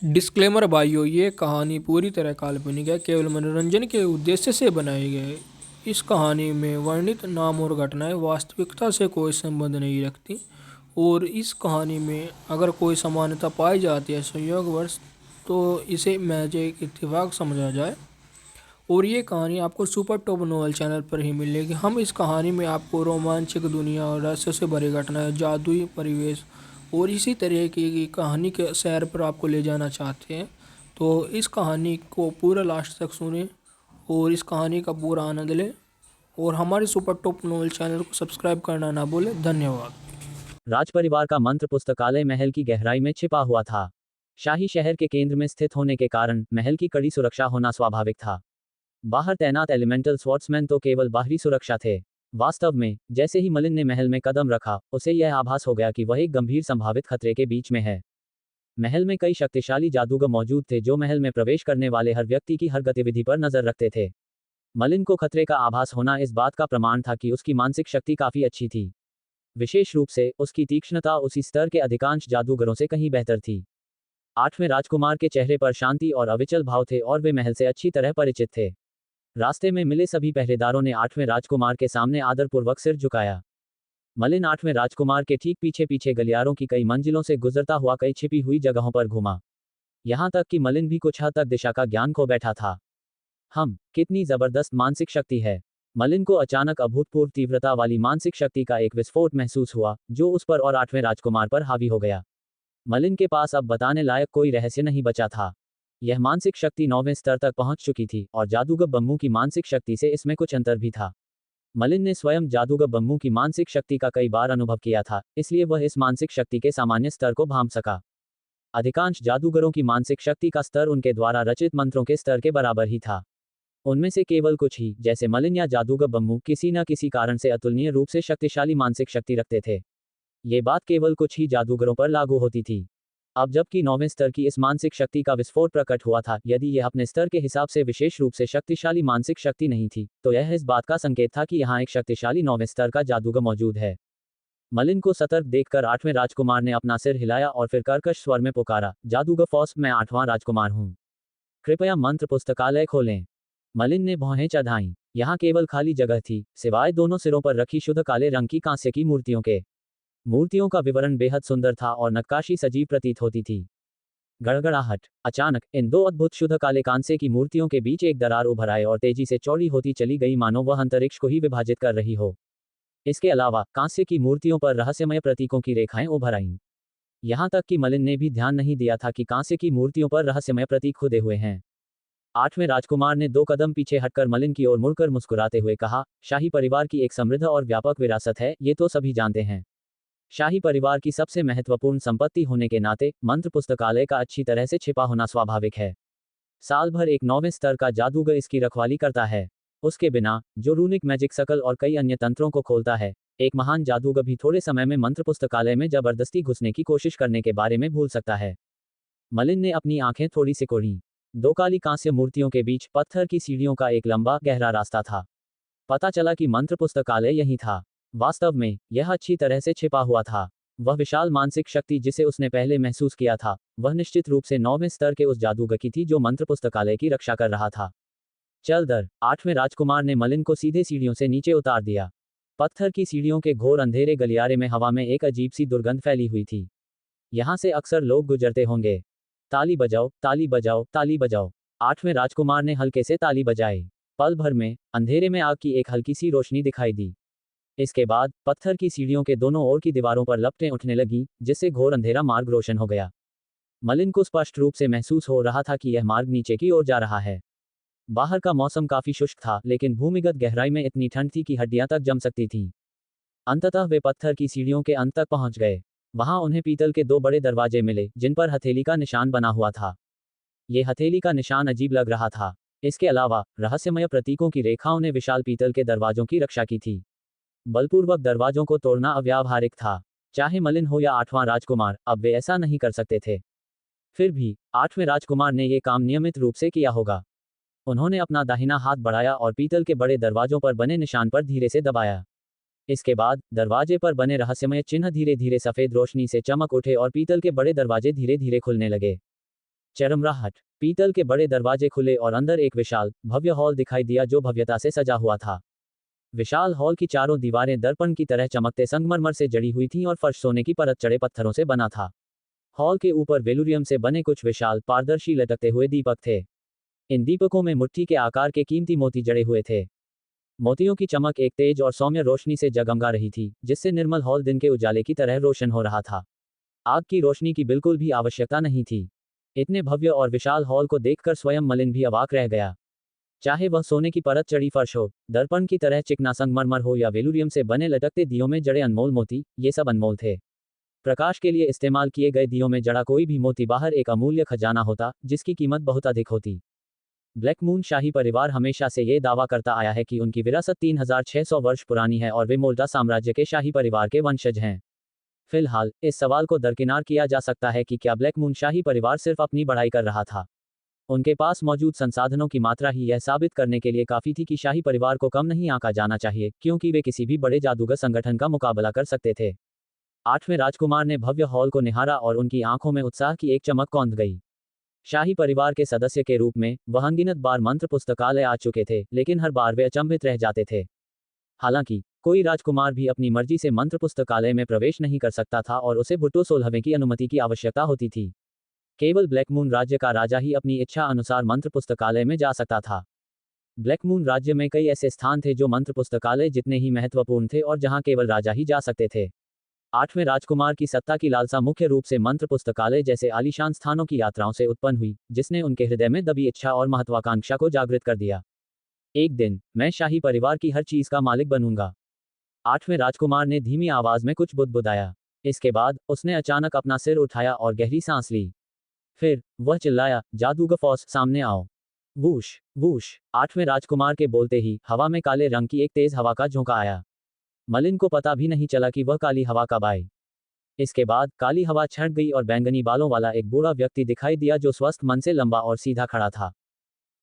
Disclaimer भाइयों, ये कहानी पूरी तरह काल्पनिक है, केवल मनोरंजन के उद्देश्य से बनाई गई है। इस कहानी में वर्णित नाम और घटनाएं वास्तविकता से कोई संबंध नहीं रखती, और इस कहानी में अगर कोई समानता पाई जाती है संयोगवश, तो इसे महज एक इत्तेफाक समझा जाए। और ये कहानी आपको सुपर टॉप नॉवल चैनल पर ही मिलेगी। हम इस कहानी में आपको रोमांचक दुनिया और रहस्य से भरी घटनाएं, जादुई परिवेश और इसी तरह की कहानी के सैर पर आपको ले जाना चाहते हैं। तो इस कहानी को पूरा लास्ट तक सुने और इस कहानी का पूरा आनंद लें, और हमारे सुपर टॉप नॉवल चैनल को सब्सक्राइब करना ना भूलें। धन्यवाद। राजपरिवार का मंत्र पुस्तकालय महल की गहराई में छिपा हुआ था। शाही शहर के केंद्र में स्थित होने के कारण महल की कड़ी सुरक्षा होना स्वाभाविक था। बाहर तैनात एलिमेंटल स्वॉर्ड्समैन तो केवल बाहरी सुरक्षा थे। वास्तव में जैसे ही मलिन ने महल में कदम रखा, उसे यह आभास हो गया कि वह एक गंभीर संभावित खतरे के बीच में है। महल में कई शक्तिशाली जादूगर मौजूद थे जो महल में प्रवेश करने वाले हर व्यक्ति की हर गतिविधि पर नजर रखते थे। मलिन को खतरे का आभास होना इस बात का प्रमाण था कि उसकी मानसिक शक्ति काफी अच्छी थी। विशेष रूप से उसकी तीक्ष्णता उसी स्तर के अधिकांश जादूगरों से कहीं बेहतर थी। आठवें राजकुमार के चेहरे पर शांति और अविचल भाव थे और वे महल से अच्छी तरह परिचित थे। रास्ते में मिले सभी पहरेदारों ने आठवें राजकुमार के सामने आदरपूर्वक सिर झुकाया। मलिन आठवें राजकुमार के ठीक पीछे पीछे गलियारों की कई मंजिलों से गुजरता हुआ कई छिपी हुई जगहों पर घूमा। यहां तक कि मलिन भी कुछ हद तक दिशा का ज्ञान खो बैठा था। कितनी जबरदस्त मानसिक शक्ति है। मलिन को अचानक अभूतपूर्व तीव्रता वाली मानसिक शक्ति का एक विस्फोट महसूस हुआ, जो उस पर और आठवें राजकुमार पर हावी हो गया। मलिन के पास अब बताने लायक कोई रहस्य नहीं बचा था। यह मानसिक शक्ति 9वें स्तर तक पहुंच चुकी थी और जादूगर बम्मू की मानसिक शक्ति से इसमें कुछ अंतर भी था। मलिन ने स्वयं जादूगर बम्मू की मानसिक शक्ति का कई बार अनुभव किया था, इसलिए वह इस मानसिक शक्ति के सामान्य स्तर को भांप सका। अधिकांश जादूगरों की मानसिक शक्ति का स्तर उनके द्वारा रचित मंत्रों के स्तर के बराबर ही था। उनमें से केवल कुछ ही, जैसे मलिन या जादूगर बम्मू, किसी न किसी कारण से अतुलनीय रूप से शक्तिशाली मानसिक शक्ति रखते थे। ये बात केवल कुछ ही जादूगरों पर लागू होती थी। अब जबकि 9वें स्तर की इस मानसिक शक्ति का विस्फोट प्रकट हुआ था, यदि यह अपने स्तर के हिसाब से विशेष रूप से शक्तिशाली मानसिक शक्ति नहीं थी, तो यह इस बात का संकेत था कि यहाँ एक शक्तिशाली 9वें स्तर का जादूगर मौजूद है। मलिन को सतर्क देखकर आठवें राजकुमार ने अपना सिर हिलाया और फिर कर्कश स्वर में पुकारा, जादूगर फॉस, मैं आठवां राजकुमार हूँ। कृपया मंत्र पुस्तकालय खोलें। मलिन ने भौहें चढ़ाईं। यहाँ केवल खाली जगह थी, सिवाय दोनों सिरों पर रखी शुद्ध काले रंग की कांस्य की मूर्तियों के। मूर्तियों का विवरण बेहद सुंदर था और नक्काशी सजीव प्रतीत होती थी। गड़गड़ाहट। अचानक इन दो अद्भुत शुद्ध काले कांसे की मूर्तियों के बीच एक दरार उभर आए और तेजी से चौड़ी होती चली गई, मानो वह अंतरिक्ष को ही विभाजित कर रही हो। इसके अलावा कांस्य की मूर्तियों पर रहस्यमय प्रतीकों की रेखाएं उभर आईं। यहाँ तक कि मलिन ने भी ध्यान नहीं दिया था कि कांस्य की मूर्तियों पर रहस्यमय प्रतीक खुदे हुए हैं। आठवें राजकुमार ने 2 कदम पीछे हटकर मलिन की ओर मुड़कर मुस्कुराते हुए कहा, शाही परिवार की एक समृद्ध और व्यापक विरासत है, ये तो सभी जानते हैं। शाही परिवार की सबसे महत्वपूर्ण संपत्ति होने के नाते मंत्र पुस्तकालय का अच्छी तरह से छिपा होना स्वाभाविक है। साल भर एक 9वें स्तर का जादूगर इसकी रखवाली करता है। उसके बिना, जो रूनिक मैजिक सकल और कई अन्य तंत्रों को खोलता है, एक महान जादूगर भी थोड़े समय में मंत्र पुस्तकालय में जबरदस्ती घुसने की कोशिश करने के बारे में भूल सकता है। मलिन ने अपनी आंखें थोड़ी सिकोड़ी। 2 काली कांस्य मूर्तियों के बीच पत्थर की सीढ़ियों का एक लंबा गहरा रास्ता था। पता चला कि मंत्र पुस्तकालय यही था। वास्तव में यह अच्छी तरह से छिपा हुआ था। वह विशाल मानसिक शक्ति जिसे उसने पहले महसूस किया था, वह निश्चित रूप से 9वें स्तर के उस जादूगर की थी जो मंत्र पुस्तकालय की रक्षा कर रहा था। चल दर। आठवें राजकुमार ने मलिन को सीधे सीढ़ियों से नीचे उतार दिया। पत्थर की सीढ़ियों के घोर अंधेरे गलियारे में हवा में एक अजीब सी दुर्गंध फैली हुई थी। यहाँ से अक्सर लोग गुजरते होंगे। ताली बजाओ, ताली बजाओ, ताली बजाओ। आठवें राजकुमार ने हल्के से ताली बजाई। पल भर में अंधेरे में आग की एक हल्की सी रोशनी दिखाई दी। इसके बाद पत्थर की सीढ़ियों के दोनों ओर की दीवारों पर लपटें उठने लगीं, जिससे घोर अंधेरा मार्ग रोशन हो गया। मलिन को स्पष्ट रूप से महसूस हो रहा था कि यह मार्ग नीचे की ओर जा रहा है। बाहर का मौसम काफी शुष्क था, लेकिन भूमिगत गहराई में इतनी ठंड थी कि हड्डियां तक जम सकती थीं। अंततः वे पत्थर की सीढ़ियों के अंत तक पहुंच गए। वहां उन्हें पीतल के 2 बड़े दरवाजे मिले, जिन पर हथेली का निशान बना हुआ था। ये हथेली का निशान अजीब लग रहा था। इसके अलावा रहस्यमय प्रतीकों की रेखाओं ने विशाल पीतल के दरवाजों की रक्षा की थी। बलपूर्वक दरवाजों को तोड़ना अव्यावहारिक था। चाहे मलिन हो या आठवां राजकुमार, अब वे ऐसा नहीं कर सकते थे। फिर भी आठवें राजकुमार ने ये काम नियमित रूप से किया होगा। उन्होंने अपना दाहिना हाथ बढ़ाया और पीतल के बड़े दरवाजों पर बने निशान पर धीरे से दबाया। इसके बाद दरवाजे पर बने रहस्यमय चिन्ह धीरे धीरे सफेद रोशनी से चमक उठे और पीतल के बड़े दरवाजे धीरे धीरे खुलने लगे। चरमराहट। पीतल के बड़े दरवाजे खुले और अंदर एक विशाल भव्य हॉल दिखाई दिया जो भव्यता से सजा हुआ था। विशाल हॉल की चारों दीवारें दर्पण की तरह चमकते संगमरमर से जड़ी हुई थीं और फर्श सोने की परत चढ़े पत्थरों से बना था। हॉल के ऊपर वेलुरियम से बने कुछ विशाल पारदर्शी लटकते हुए दीपक थे। इन दीपकों में मुट्ठी के आकार के कीमती मोती जड़े हुए थे। मोतियों की चमक एक तेज और सौम्य रोशनी से जगमगा रही थी, जिससे निर्मल हॉल दिन के उजाले की तरह रोशन हो रहा था। आग की रोशनी की बिल्कुल भी आवश्यकता नहीं थी। इतने भव्य और विशाल हॉल को देखकर स्वयं मलिन भी अवाक रह गया। चाहे वह सोने की परत चढ़ी फर्श हो, दर्पण की तरह चिकना संगमरमर हो या वेलुरियम से बने लटकते दियों में जड़े अनमोल मोती, ये सब अनमोल थे। प्रकाश के लिए इस्तेमाल किए गए दियों में जड़ा कोई भी मोती बाहर एक अमूल्य खजाना होता, जिसकी कीमत बहुत अधिक होती। ब्लैक मून शाही परिवार हमेशा से ये दावा करता आया है कि उनकी विरासत 3600 वर्ष पुरानी है और वे मोल्टा साम्राज्य के शाही परिवार के वंशज हैं। फिलहाल इस सवाल को दरकिनार किया जा सकता है कि क्या ब्लैक मून शाही परिवार सिर्फ अपनी बढ़ाई कर रहा था। उनके पास मौजूद संसाधनों की मात्रा ही यह साबित करने के लिए काफी थी कि शाही परिवार को कम नहीं आंका जाना चाहिए, क्योंकि वे किसी भी बड़े जादूगर संगठन का मुकाबला कर सकते थे। 8वें राजकुमार ने भव्य हॉल को निहारा और उनकी आंखों में उत्साह की एक चमक कौंध गई। शाही परिवार के सदस्य के रूप में वह अनगिनत बार मंत्र पुस्तकालय आ चुके थे, लेकिन हर बार वे अचंभित रह जाते थे। हालांकि कोई राजकुमार भी अपनी मर्जी से मंत्र पुस्तकालय में प्रवेश नहीं कर सकता था और उसे भुट्टो 16वें की अनुमति की आवश्यकता होती थी। केवल ब्लैक मून राज्य का राजा ही अपनी इच्छा अनुसार मंत्र पुस्तकालय में जा सकता था। ब्लैक मून राज्य में कई ऐसे स्थान थे जो मंत्र पुस्तकालय जितने ही महत्वपूर्ण थे और जहां केवल राजा ही जा सकते थे। 8वें राजकुमार की सत्ता की लालसा मुख्य रूप से मंत्र पुस्तकालय जैसे आलीशान स्थानों की यात्राओं से उत्पन्न हुई, जिसने उनके हृदय में दबी इच्छा और महत्वाकांक्षा को जागृत कर दिया। एक दिन मैं शाही परिवार की हर चीज का मालिक बनूंगा। 8वें राजकुमार ने धीमी आवाज में कुछ बुदबुदाया। इसके बाद उसने अचानक अपना सिर उठाया और गहरी सांस ली। फिर वह चिल्लाया, जादूगर फॉस, सामने आओ। Whoosh whoosh. 8वें राजकुमार के बोलते ही हवा में काले रंग की एक तेज हवा का झोंका आया। मलिन को पता भी नहीं चला कि वह काली हवा कब आई। इसके बाद काली हवा छंट गई और बैंगनी बालों वाला एक बूढ़ा व्यक्ति दिखाई दिया जो स्वस्थ मन से लंबा और सीधा खड़ा था।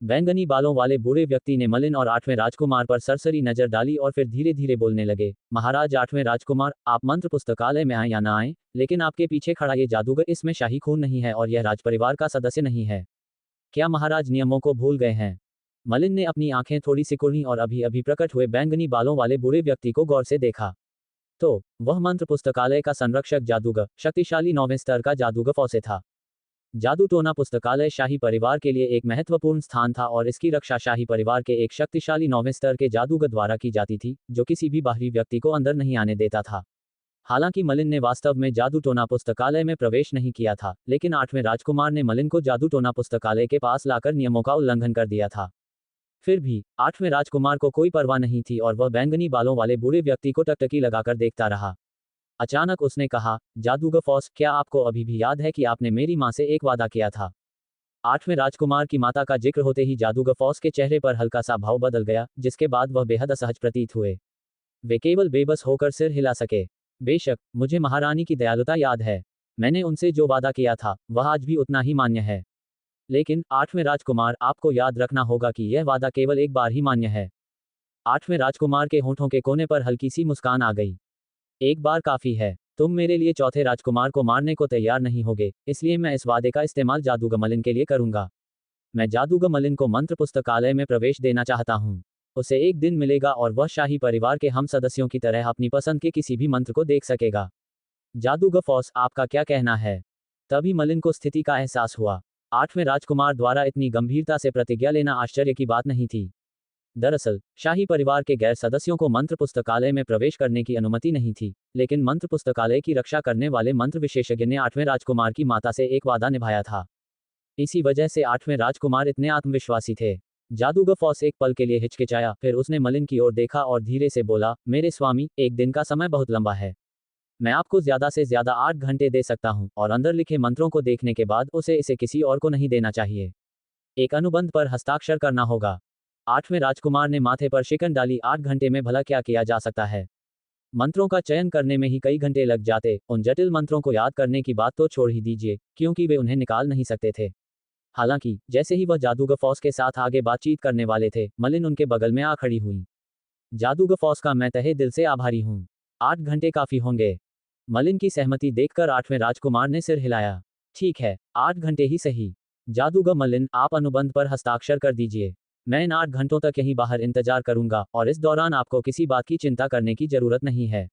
बैंगनी बालों वाले बूढ़े व्यक्ति ने मलिन और 8वें राजकुमार पर सरसरी नजर डाली और फिर धीरे धीरे बोलने लगे, महाराज 8वें राजकुमार, आप मंत्र पुस्तकालय में आए या ना आए, लेकिन आपके पीछे खड़ा ये जादूगर, इसमें शाही खून नहीं है और यह राजपरिवार का सदस्य नहीं है। क्या महाराज नियमों को भूल गए हैं? मलिन ने अपनी आंखें थोड़ी सिकुड़ी और अभी अभी प्रकट हुए बैंगनी बालों वाले बूढ़े व्यक्ति को गौर से देखा। तो वह मंत्र पुस्तकालय का संरक्षक जादूगर, शक्तिशाली 9वें स्तर का जादूगर फॉसे था। जादूटोना पुस्तकालय शाही परिवार के लिए एक महत्वपूर्ण स्थान था और इसकी रक्षा शाही परिवार के एक शक्तिशाली 9वें स्तर के जादूगर द्वारा की जाती थी, जो किसी भी बाहरी व्यक्ति को अंदर नहीं आने देता था। हालांकि मलिन ने वास्तव में जादूटोना पुस्तकालय में प्रवेश नहीं किया था, लेकिन 8वें राजकुमार ने मलिन को जादूटोना पुस्तकालय के पास लाकर नियमों का उल्लंघन कर दिया था। फिर भी 8वें राजकुमार को कोई परवाह नहीं थी और वह बैंगनी बालों वाले बूढ़े व्यक्ति को टकटकी लगाकर देखता रहा। अचानक उसने कहा, जादूगर फॉस, क्या आपको अभी भी याद है कि आपने मेरी मां से एक वादा किया था? 8वें राजकुमार की माता का जिक्र होते ही जादूगर फॉस के चेहरे पर हल्का सा भाव बदल गया, जिसके बाद वह बेहद असहज प्रतीत हुए। वे केवल बेबस होकर सिर हिला सके। बेशक, मुझे महारानी की दयालुता याद है। मैंने उनसे जो वादा किया था, वह आज भी उतना ही मान्य है। लेकिन 8वें राजकुमार, आपको याद रखना होगा कि यह वादा केवल एक बार ही मान्य है। 8वें राजकुमार के होंठों के कोने पर हल्की सी मुस्कान आ गई। एक बार काफी है। तुम मेरे लिए चौथे राजकुमार को मारने को तैयार नहीं होगे, इसलिए मैं इस वादे का इस्तेमाल जादूगर मलिन के लिए करूंगा। मैं जादूगर मलिन को मंत्र पुस्तकालय में प्रवेश देना चाहता हूं। उसे एक दिन मिलेगा और वह शाही परिवार के हम सदस्यों की तरह अपनी पसंद के किसी भी मंत्र को देख सकेगा। जादूगर फॉस, आपका क्या कहना है? तभी मलिन को स्थिति का एहसास हुआ। 8वें राजकुमार द्वारा इतनी गंभीरता से प्रतिज्ञा लेना आश्चर्य की बात नहीं थी। दरअसल शाही परिवार के गैर सदस्यों को मंत्र पुस्तकालय में प्रवेश करने की अनुमति नहीं थी, लेकिन मंत्र पुस्तकालय की रक्षा करने वाले मंत्र विशेषज्ञ ने 8वें राजकुमार की माता से एक वादा निभाया था। इसी वजह से 8वें राजकुमार इतने आत्मविश्वासी थे। जादूगर फॉस एक पल के लिए हिचकिचाया, फिर उसने मलिन की ओर देखा और धीरे से बोला, मेरे स्वामी, एक दिन का समय बहुत लंबा है। मैं आपको ज्यादा से ज्यादा 8 घंटे दे सकता हूं और अंदर लिखे मंत्रों को देखने के बाद इसे किसी और को नहीं देना चाहिए। एक अनुबंध पर हस्ताक्षर करना होगा। 8वें राजकुमार ने माथे पर शिकन डाली। 8 घंटे में भला क्या किया जा सकता है? मंत्रों का चयन करने में ही कई घंटे लग जाते। उन जटिल मंत्रों को याद करने की बात तो छोड़ ही दीजिए, क्योंकि वे उन्हें निकाल नहीं सकते थे। हालांकि जैसे ही वह जादूगर फॉस के साथ आगे बातचीत करने वाले थे, मलिन उनके बगल में आ खड़ी हुई। जादूगर फॉस का मैं तहे दिल से आभारी हूं। 8 घंटे काफी होंगे। मलिन की सहमति देखकर 8वें राजकुमार ने सिर हिलाया। ठीक है, 8 घंटे ही सही। जादूगर मलिन, आप अनुबंध पर हस्ताक्षर कर दीजिए। मैं इन 8 घंटों तक यहीं बाहर इंतजार करूंगा और इस दौरान आपको किसी बात की चिंता करने की जरूरत नहीं है।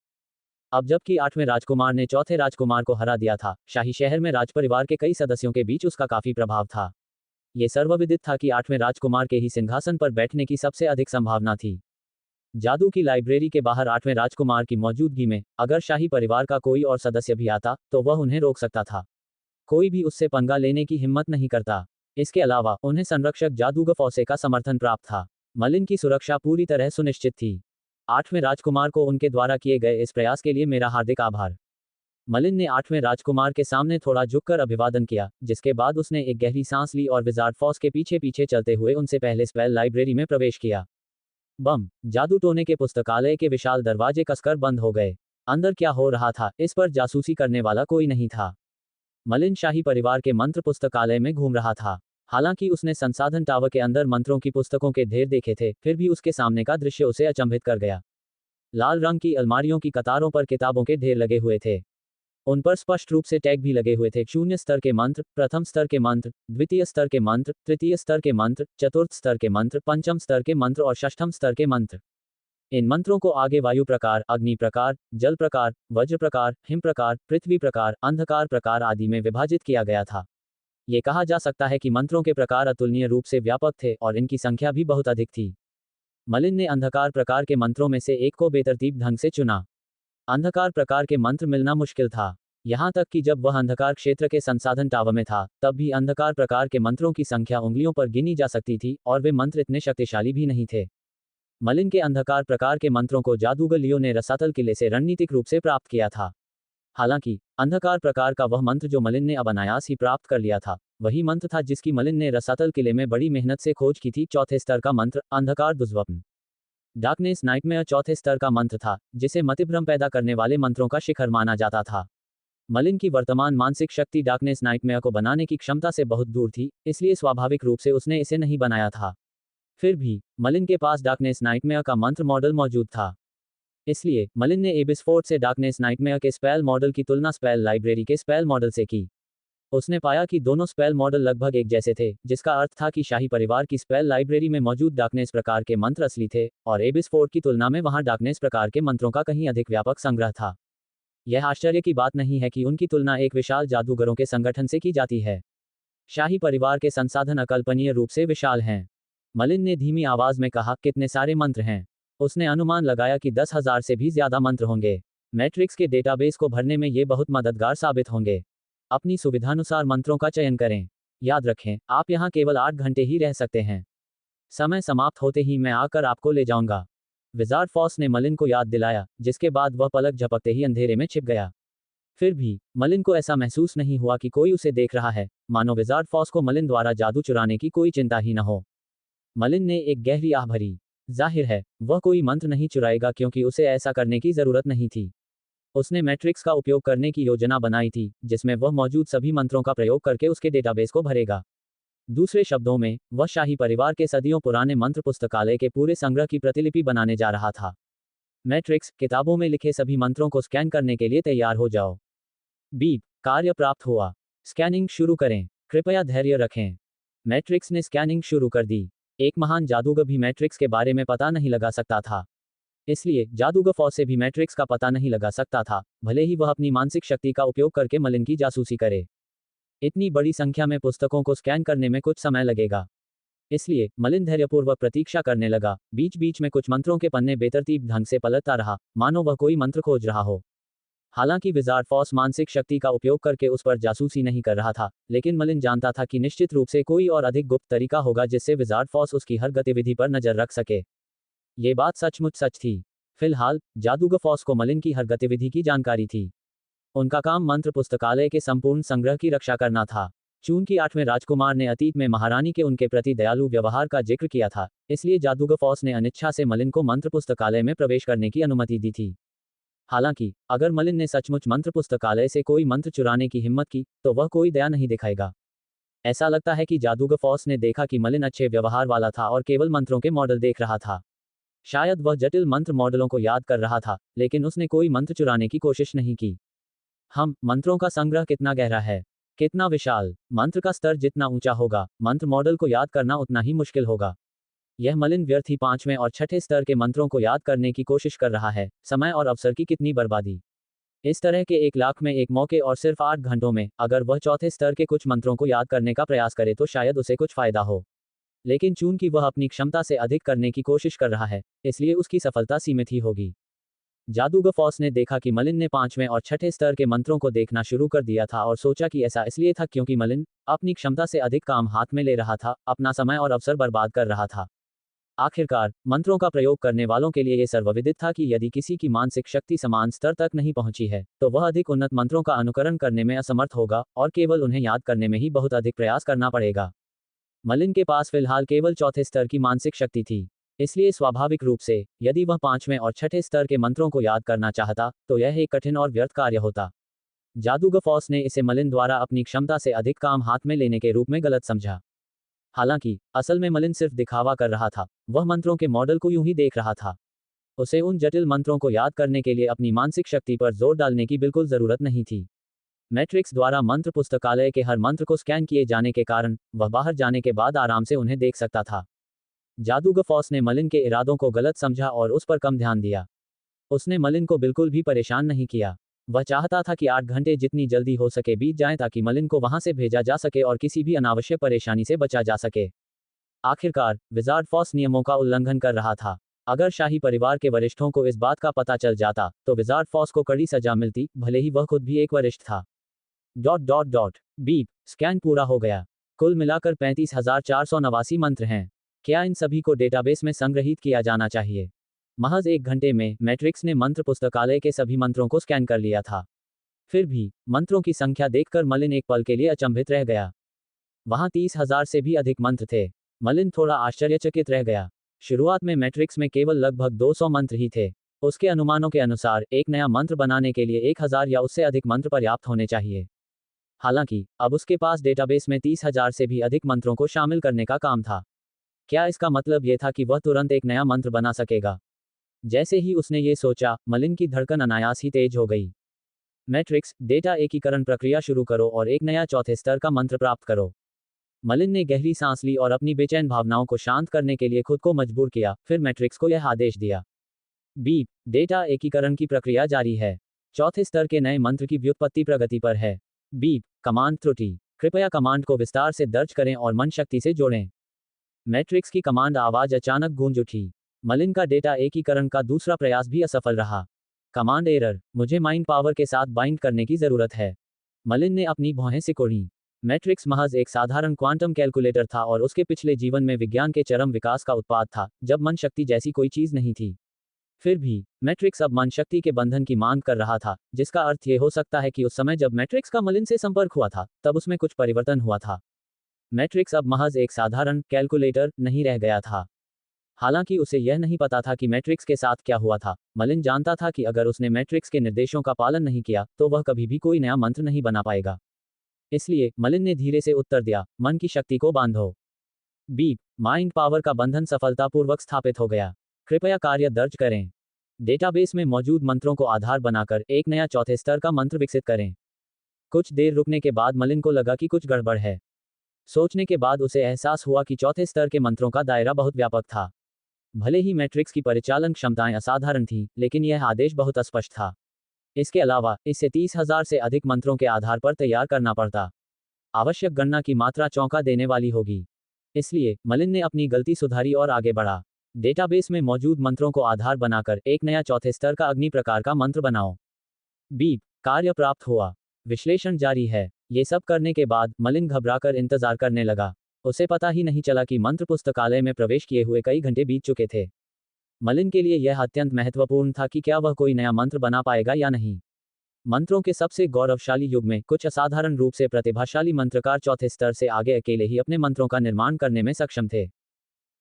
अब जबकि 8वें राजकुमार ने चौथे राजकुमार को हरा दिया था, शाही शहर में राजपरिवार के कई सदस्यों के बीच उसका काफी प्रभाव था। ये सर्वविदित था कि 8वें राजकुमार के ही सिंहासन पर बैठने की सबसे अधिक संभावना थी। जादू की लाइब्रेरी के बाहर 8वें राजकुमार की मौजूदगी में अगर शाही परिवार का कोई और सदस्य भी आता तो वह उन्हें रोक सकता था। कोई भी उससे पंगा लेने की हिम्मत नहीं करता। इसके अलावा उन्हें संरक्षक जादूगर फौसे का समर्थन प्राप्त था। मलिन की सुरक्षा पूरी तरह सुनिश्चित थी। 8वें राजकुमार को उनके द्वारा किए गए इस प्रयास के लिए मेरा हार्दिक आभार। मलिन ने 8वें राजकुमार के सामने थोड़ा झुककर अभिवादन किया, जिसके बाद उसने एक गहरी सांस ली और विजार्ड फॉस के पीछे पीछे चलते हुए उनसे पहले स्पेल लाइब्रेरी में प्रवेश किया। बम! जादू टोने के पुस्तकालय के विशाल दरवाजे कसकर बंद हो गए। अंदर क्या हो रहा था, इस पर जासूसी करने वाला कोई नहीं था। मलिन शाही परिवार के मंत्र पुस्तकालय में घूम रहा था। हालांकि उसने संसाधन टावर के अंदर मंत्रों की पुस्तकों के ढेर देखे थे, फिर भी उसके सामने का दृश्य उसे अचंभित कर गया। लाल रंग की अलमारियों की कतारों पर किताबों के ढेर लगे हुए थे। उन पर स्पष्ट रूप से टैग भी लगे हुए थे। 0 स्तर के मंत्र, प्रथम स्तर के मंत्र, द्वितीय स्तर के मंत्र, तृतीय स्तर के मंत्र, चतुर्थ स्तर के मंत्र, पंचम स्तर के मंत्र और षष्ठम स्तर के मंत्र। इन मंत्रों को आगे वायु प्रकार, अग्नि प्रकार, जल प्रकार, वज्र प्रकार, हिम प्रकार, पृथ्वी प्रकार, अंधकार प्रकार आदि में विभाजित किया गया था। ये कहा जा सकता है कि मंत्रों के प्रकार अतुलनीय रूप से व्यापक थे और इनकी संख्या भी बहुत अधिक थी। मलिन ने अंधकार प्रकार के मंत्रों में से एक को बेतरतीब ढंग से चुना। अंधकार प्रकार के मंत्र मिलना मुश्किल था। यहां तक कि जब वह अंधकार क्षेत्र के संसाधन टावर में था, तब भी अंधकार प्रकार के मंत्रों की संख्या उंगलियों पर गिनी जा सकती थी और वे मंत्र इतने शक्तिशाली भी नहीं थे। मलिन के अंधकार प्रकार के मंत्रों को जादूगर लियो ने रसातल किले से रणनीतिक रूप से प्राप्त किया था। हालांकि अंधकार प्रकार का वह मंत्र जो मलिन ने अब अनायास ही प्राप्त कर लिया था, वही मंत्र था जिसकी मलिन ने रसातल किले में बड़ी मेहनत से खोज की थी। चौथे स्तर का मंत्र, अंधकार दुष्स्वप्न। डार्कनेस नाइटमेयर चौथे स्तर का मंत्र था, जिसे मतिभ्रम पैदा करने वाले मंत्रों का शिखर माना जाता था। मलिन की वर्तमान मानसिक शक्ति डार्कनेस नाइटमेयर को बनाने की क्षमता से बहुत दूर थी, इसलिए स्वाभाविक रूप से उसने इसे नहीं बनाया था। फिर भी मलिन के पास डार्कनेस नाइटमेयर का मंत्र मॉडल मौजूद था। इसलिए मलिन ने एबिस फोर्ट से डार्कनेस नाइटमेयर के स्पेल मॉडल की तुलना स्पेल लाइब्रेरी के स्पेल मॉडल से की। उसने पाया कि दोनों स्पेल मॉडल लगभग एक जैसे थे, जिसका अर्थ था कि शाही परिवार की स्पेल लाइब्रेरी में मौजूद डार्कनेस प्रकार के मंत्र असली थे और एबिस फोर्ट की तुलना में वहां डार्कनेस प्रकार के मंत्रों का कहीं अधिक व्यापक संग्रह था। यह आश्चर्य की बात नहीं है कि उनकी तुलना एक विशाल जादूगरों के संगठन से की जाती है। शाही परिवार के संसाधन अकल्पनीय रूप से विशाल हैं। मलिन ने धीमी आवाज में कहा, कितने सारे मंत्र हैं। उसने अनुमान लगाया कि 10,000 से भी ज्यादा मंत्र होंगे। मैट्रिक्स के डेटाबेस को भरने में ये बहुत मददगार साबित होंगे। अपनी सुविधानुसार मंत्रों का चयन करें। याद रखें, आप यहाँ केवल 8 घंटे ही रह सकते हैं। समय समाप्त होते ही मैं आकर आपको ले जाऊंगा। विजार्ड फॉस ने मलिन को याद दिलाया, जिसके बाद वह पलक झपकते ही अंधेरे में छिप गया। फिर भी मलिन को ऐसा महसूस नहीं हुआ कि कोई उसे देख रहा है, मानो विजार्ड फॉस को मलिन द्वारा जादू चुराने की कोई चिंता ही न हो। मलिन ने एक गहरी आह भरी। जाहिर है, वह कोई मंत्र नहीं चुराएगा क्योंकि उसे ऐसा करने की जरूरत नहीं थी। उसने मैट्रिक्स का उपयोग करने की योजना बनाई थी, जिसमें वह मौजूद सभी मंत्रों का प्रयोग करके उसके डेटाबेस को भरेगा। दूसरे शब्दों में, वह शाही परिवार के सदियों पुराने मंत्र पुस्तकालय के पूरे संग्रह की प्रतिलिपि बनाने जा रहा था। मैट्रिक्स, किताबों में लिखे सभी मंत्रों को स्कैन करने के लिए तैयार हो जाओ। बीप, कार्य प्राप्त हुआ। स्कैनिंग शुरू करें। कृपया धैर्य रखें। मैट्रिक्स ने स्कैनिंग शुरू कर दी। एक महान जादूगर भी मैट्रिक्स के बारे में पता नहीं लगा सकता था। इसलिए जादूगर फौज से भी मैट्रिक्स का पता नहीं लगा सकता था, भले ही वह अपनी मानसिक शक्ति का उपयोग करके मलिन की जासूसी करे। इतनी बड़ी संख्या में पुस्तकों को स्कैन करने में कुछ समय लगेगा। इसलिए मलिन धैर्यपूर्वक प्रतीक्षा करने लगा। बीच बीच में कुछ मंत्रों के पन्ने बेतरतीब ढंग से पलटता रहा, मानो वह कोई मंत्र खोज रहा हो। हालांकि विजार्ड फॉस मानसिक शक्ति का उपयोग करके उस पर जासूसी नहीं कर रहा था, लेकिन मलिन जानता था कि निश्चित रूप से कोई और अधिक गुप्त तरीका होगा जिससे विजार्ड फॉस उसकी हर गतिविधि पर नजर रख सके। ये बात सचमुच सच थी। फिलहाल जादूगर फॉस को मलिन की हर गतिविधि की जानकारी थी। उनका काम मंत्र पुस्तकालय के संपूर्ण संग्रह की रक्षा करना था। चूंकि 8वें राजकुमार ने अतीत में महारानी के उनके प्रति दयालु व्यवहार का जिक्र किया था, इसलिए जादूगर फॉस ने अनिच्छा से मलिन को मंत्र पुस्तकालय में प्रवेश करने की अनुमति दी थी। हालांकि अगर मलिन ने सचमुच मंत्र पुस्तकालय से कोई मंत्र चुराने की हिम्मत की, तो वह कोई दया नहीं दिखाएगा। ऐसा लगता है कि जादूगर फॉस ने देखा कि मलिन अच्छे व्यवहार वाला था और केवल मंत्रों के मॉडल देख रहा था। शायद वह जटिल मंत्र मॉडलों को याद कर रहा था, लेकिन उसने कोई मंत्र चुराने की कोशिश नहीं की। मंत्रों का संग्रह कितना गहरा है? कितना विशाल। मंत्र का स्तर जितना ऊंचा होगा, मंत्र मॉडल को याद करना उतना ही मुश्किल होगा। यह मलिन व्यर्थ ही 5वें और 6ठे स्तर के मंत्रों को याद करने की कोशिश कर रहा है। समय और अवसर की कितनी बर्बादी। इस तरह के 1 लाख में एक मौके और सिर्फ 8 घंटों में अगर वह चौथे स्तर के कुछ मंत्रों को याद करने का प्रयास करे तो शायद उसे कुछ फायदा हो। लेकिन चूंकि वह अपनी क्षमता से अधिक करने की कोशिश कर रहा है, इसलिए उसकी सफलता सीमित ही होगी। जादूगर फॉस ने देखा कि मलिन ने 5वें और 6ठे स्तर के मंत्रों को देखना शुरू कर दिया था और सोचा कि ऐसा इसलिए था क्योंकि मलिन अपनी क्षमता से अधिक काम हाथ में ले रहा था, अपना समय और अवसर बर्बाद कर रहा था। आखिरकार, मंत्रों का प्रयोग करने वालों के लिए यह सर्वविदित था कि यदि किसी की मानसिक शक्ति समान स्तर तक नहीं पहुंची है, तो वह अधिक उन्नत मंत्रों का अनुकरण करने में असमर्थ होगा और केवल उन्हें याद करने में ही बहुत अधिक प्रयास करना पड़ेगा। मलिन के पास फिलहाल केवल चौथे स्तर की मानसिक शक्ति थी। इसलिए स्वाभाविक रूप से, यदि वह 5वें और 6ठे स्तर के मंत्रों को याद करना चाहता, तो यह एक कठिन और व्यर्थ कार्य होता। जादूगर फॉस ने इसे मलिन द्वारा अपनी क्षमता से अधिक काम हाथ में लेने के रूप में गलत समझा। हालांकि, असल में मलिन सिर्फ दिखावा कर रहा था, वह मंत्रों के मॉडल को यूं ही देख रहा था। उसे उन जटिल मंत्रों को याद करने के लिए अपनी मानसिक शक्ति पर जोर डालने की बिल्कुल जरूरत नहीं थी। मैट्रिक्स द्वारा मंत्र पुस्तकालय के हर मंत्र को स्कैन किए जाने के कारण, वह बाहर जाने के बाद आराम से उन्हें देख सकता था। जादूगर फॉस ने मलिन के इरादों को गलत समझा और उस पर कम ध्यान दिया। उसने मलिन को बिल्कुल भी परेशान नहीं किया। वह चाहता था कि 8 घंटे जितनी जल्दी हो सके बीत जाएं ताकि मलिन को वहां से भेजा जा सके और किसी भी अनावश्यक परेशानी से बचा जा सके। आखिरकार, विजार्ड फॉस नियमों का उल्लंघन कर रहा था। अगर शाही परिवार के वरिष्ठों को इस बात का पता चल जाता, तो विजार्ड फॉस को कड़ी सजा मिलती, भले ही वह खुद भी एक वरिष्ठ था। बीप, स्कैन पूरा हो गया। कुल मिलाकर 35,489 मंत्र हैं। क्या इन सभी को डेटाबेस में संग्रहित किया जाना चाहिए? महज 1 घंटे में मैट्रिक्स ने मंत्र पुस्तकालय के सभी मंत्रों को स्कैन कर लिया था। फिर भी, मंत्रों की संख्या देखकर मलिन एक पल के लिए अचंभित रह गया। वहां 30,000 से भी अधिक मंत्र थे। मलिन थोड़ा आश्चर्यचकित रह गया। शुरुआत में मैट्रिक्स में केवल लगभग 200 मंत्र ही थे। उसके अनुमानों के अनुसार एक नया मंत्र बनाने के लिए 1000 या उससे अधिक मंत्र पर्याप्त होने चाहिए। हालांकि, अब उसके पास डेटाबेस में 30,000 से भी अधिक मंत्रों को शामिल करने का काम था। क्या इसका मतलब यह था कि वह तुरंत एक नया मंत्र बना सकेगा? जैसे ही उसने ये सोचा, मलिन की धड़कन अनायास ही तेज हो गई। मैट्रिक्स, डेटा एकीकरण प्रक्रिया शुरू करो और एक नया चौथे स्तर का मंत्र प्राप्त करो। मलिन ने गहरी सांस ली और अपनी बेचैन भावनाओं को शांत करने के लिए खुद को मजबूर किया, फिर मैट्रिक्स को यह आदेश दिया। बीप, डेटा एकीकरण की प्रक्रिया जारी है। चौथे स्तर के नए मंत्र की व्युत्पत्ति प्रगति पर है। बीप, कमांड त्रुटि। कृपया कमांड को विस्तार से दर्ज करें और मन शक्ति से जोड़ें। मैट्रिक्स की कमांड आवाज अचानक गूंज उठी। मलिन का डेटा एकीकरण का दूसरा प्रयास भी असफल रहा। कमांड एरर, मुझे माइंड पावर के साथ बाइंड करने की जरूरत है। मलिन ने अपनी भौहें सिकोड़ी। मैट्रिक्स महज एक साधारण क्वांटम कैलकुलेटर था और उसके पिछले जीवन में विज्ञान के चरम विकास का उत्पाद था, जब मन शक्ति जैसी कोई चीज नहीं थी। फिर भी, मैट्रिक्स अब मन शक्ति के बंधन की मांग कर रहा था, जिसका अर्थ ये हो सकता है कि उस समय जब मैट्रिक्स का मलिन से संपर्क हुआ था, तब उसमें कुछ परिवर्तन हुआ था। मैट्रिक्स अब महज एक साधारण कैलकुलेटर नहीं रह गया था। हालांकि उसे यह नहीं पता था कि मैट्रिक्स के साथ क्या हुआ था। मलिन जानता था कि अगर उसने मैट्रिक्स के निर्देशों का पालन नहीं किया, तो वह कभी भी कोई नया मंत्र नहीं बना पाएगा। इसलिए, मलिन ने धीरे से उत्तर दिया, मन की शक्ति को बांधो। बीप, माइंड पावर का बंधन सफलतापूर्वक स्थापित हो गया। कृपया कार्य दर्ज करें। डेटाबेस में मौजूद मंत्रों को आधार बनाकर एक नया चौथे स्तर का मंत्र विकसित करें। कुछ देर रुकने के बाद मलिन को लगा कि कुछ गड़बड़ है। सोचने के बाद उसे एहसास हुआ कि चौथे स्तर के मंत्रों का दायरा बहुत व्यापक था। भले ही मैट्रिक्स की परिचालन क्षमताएं असाधारण थीं, लेकिन यह आदेश बहुत अस्पष्ट था। इसके अलावा, इसे 30,000 से अधिक मंत्रों के आधार पर तैयार करना पड़ता। आवश्यक गणना की मात्रा चौंका देने वाली होगी। इसलिए, मलिन ने अपनी गलती सुधारी और आगे बढ़ा। डेटाबेस में मौजूद मंत्रों को आधार बनाकर एक नया चौथे स्तर का अग्नि प्रकार का मंत्र बनाओ। बीप, कार्य प्राप्त हुआ। विश्लेषण जारी है। ये सब करने के बाद, मलिन घबराकर इंतजार करने लगा। उसे पता ही नहीं चला कि मंत्र पुस्तकालय में प्रवेश किए हुए कई घंटे बीत चुके थे। मलिन के लिए यह अत्यंत महत्वपूर्ण था कि क्या वह कोई नया मंत्र बना पाएगा या नहीं। मंत्रों के सबसे गौरवशाली युग में कुछ असाधारण रूप से प्रतिभाशाली मंत्रकार चौथे स्तर से आगे अकेले ही अपने मंत्रों का निर्माण करने में सक्षम थे।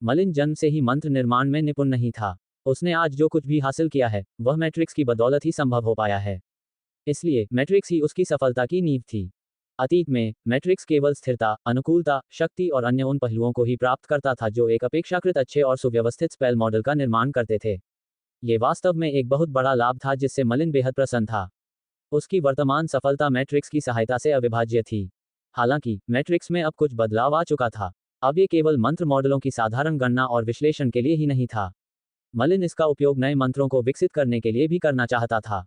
मलिन जन्म से ही मंत्र निर्माण में निपुण नहीं था। उसने आज जो कुछ भी हासिल किया है, वह मैट्रिक्स की बदौलत ही संभव हो पाया है। इसलिए, मैट्रिक्स ही उसकी सफलता की नींव थी। अतीत में, मैट्रिक्स केवल स्थिरता, अनुकूलता, शक्ति और अन्य उन पहलुओं को ही प्राप्त करता था जो एक अपेक्षाकृत अच्छे और सुव्यवस्थित स्पेल मॉडल का निर्माण करते थे। ये वास्तव में एक बहुत बड़ा लाभ था जिससे मलिन बेहद प्रसन्न था। उसकी वर्तमान सफलता मैट्रिक्स की सहायता से अविभाज्य थी। हालांकि मैट्रिक्स में अब कुछ बदलाव आ चुका था। अब ये केवल मंत्र मॉडलों की साधारण गणना और विश्लेषण के लिए ही नहीं था। मलिन इसका उपयोग नए मंत्रों को विकसित करने के लिए भी करना चाहता था।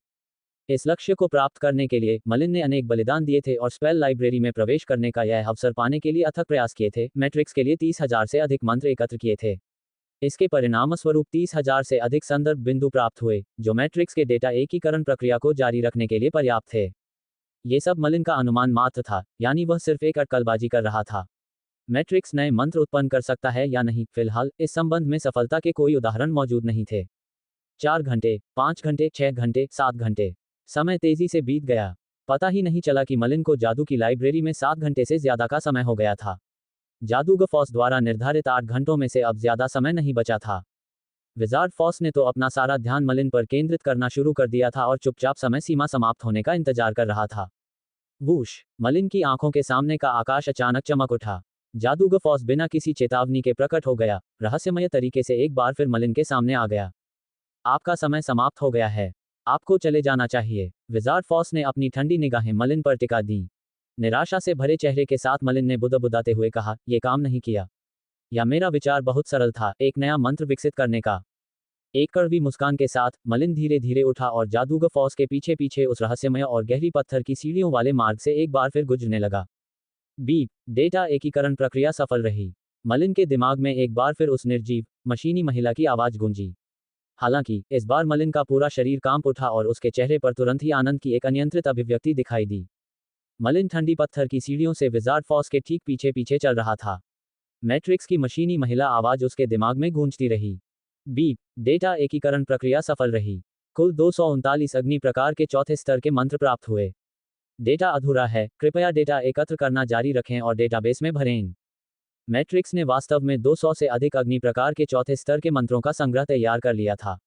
इस लक्ष्य को प्राप्त करने के लिए मलिन ने अनेक बलिदान दिए थे और स्पेल लाइब्रेरी में प्रवेश करने का यह अवसर पाने के लिए अथक प्रयास किए थे। मैट्रिक्स के लिए 30,000 से अधिक मंत्र एकत्र किए थे। इसके परिणामस्वरूप 30,000 से अधिक संदर्भ बिंदु प्राप्त हुए, जो मैट्रिक्स के डेटा एकीकरण प्रक्रिया को जारी रखने के लिए पर्याप्त थे। ये सब मलिन का अनुमान मात्र था, यानी वह सिर्फ एक अटकलबाजी कर रहा था। मैट्रिक्स नए मंत्र उत्पन्न कर सकता है या नहीं, फिलहाल इस संबंध में सफलता के कोई उदाहरण मौजूद नहीं थे। 4 घंटे, 5 घंटे, 6 घंटे, 7 घंटे। समय तेजी से बीत गया। पता ही नहीं चला कि मलिन को जादू की लाइब्रेरी में 7 घंटे से ज्यादा का समय हो गया था। जादूगर फॉस द्वारा निर्धारित 8 घंटों में से अब ज्यादा समय नहीं बचा था। विजार्ड फॉस ने तो अपना सारा ध्यान मलिन पर केंद्रित करना शुरू कर दिया था और चुपचाप समय सीमा समाप्त होने का इंतजार कर रहा था। वूश! मलिन की आंखों के सामने का आकाश अचानक चमक उठा। जादूगर फॉस बिना किसी चेतावनी के प्रकट हो गया, रहस्यमय तरीके से एक बार फिर मलिन के सामने आ गया। आपका समय समाप्त हो गया है। आपको चले जाना चाहिए। विजार्ड फॉस ने अपनी ठंडी निगाहें मलिन पर टिका दी। निराशा से भरे चेहरे के साथ मलिन ने बुदबुदाते हुए कहा, यह काम नहीं किया। या मेरा विचार बहुत सरल था, एक नया मंत्र विकसित करने का। एक कड़वी मुस्कान के साथ मलिन धीरे धीरे उठा और जादूगर फॉस के पीछे पीछे उस रहस्यमय और गहरी पत्थर की सीढ़ियों वाले मार्ग से एक बार फिर गुजरने लगा। बीप! डेटा एकीकरण प्रक्रिया सफल रही। मलिन के दिमाग में एक बार फिर उस निर्जीव, मशीनी महिला की आवाज गूंजी। हालांकि इस बार मलिन का पूरा शरीर कांप उठा और उसके चेहरे पर तुरंत ही आनंद की एक अनियंत्रित अभिव्यक्ति दिखाई दी। मलिन ठंडी पत्थर की सीढ़ियों से विजार्ड फॉस के ठीक पीछे पीछे चल रहा था। मैट्रिक्स की मशीनी महिला आवाज उसके दिमाग में गूंजती रही। बीप! डेटा एकीकरण प्रक्रिया सफल रही। कुल 239 अग्नि प्रकार के चौथे स्तर के मंत्र प्राप्त हुए। डेटा अधूरा है, कृपया डेटा एकत्र करना जारी रखें और डेटाबेस में भरें। मैट्रिक्स ने वास्तव में 200 से अधिक अग्नि प्रकार के चौथे स्तर के मंत्रों का संग्रह तैयार कर लिया था।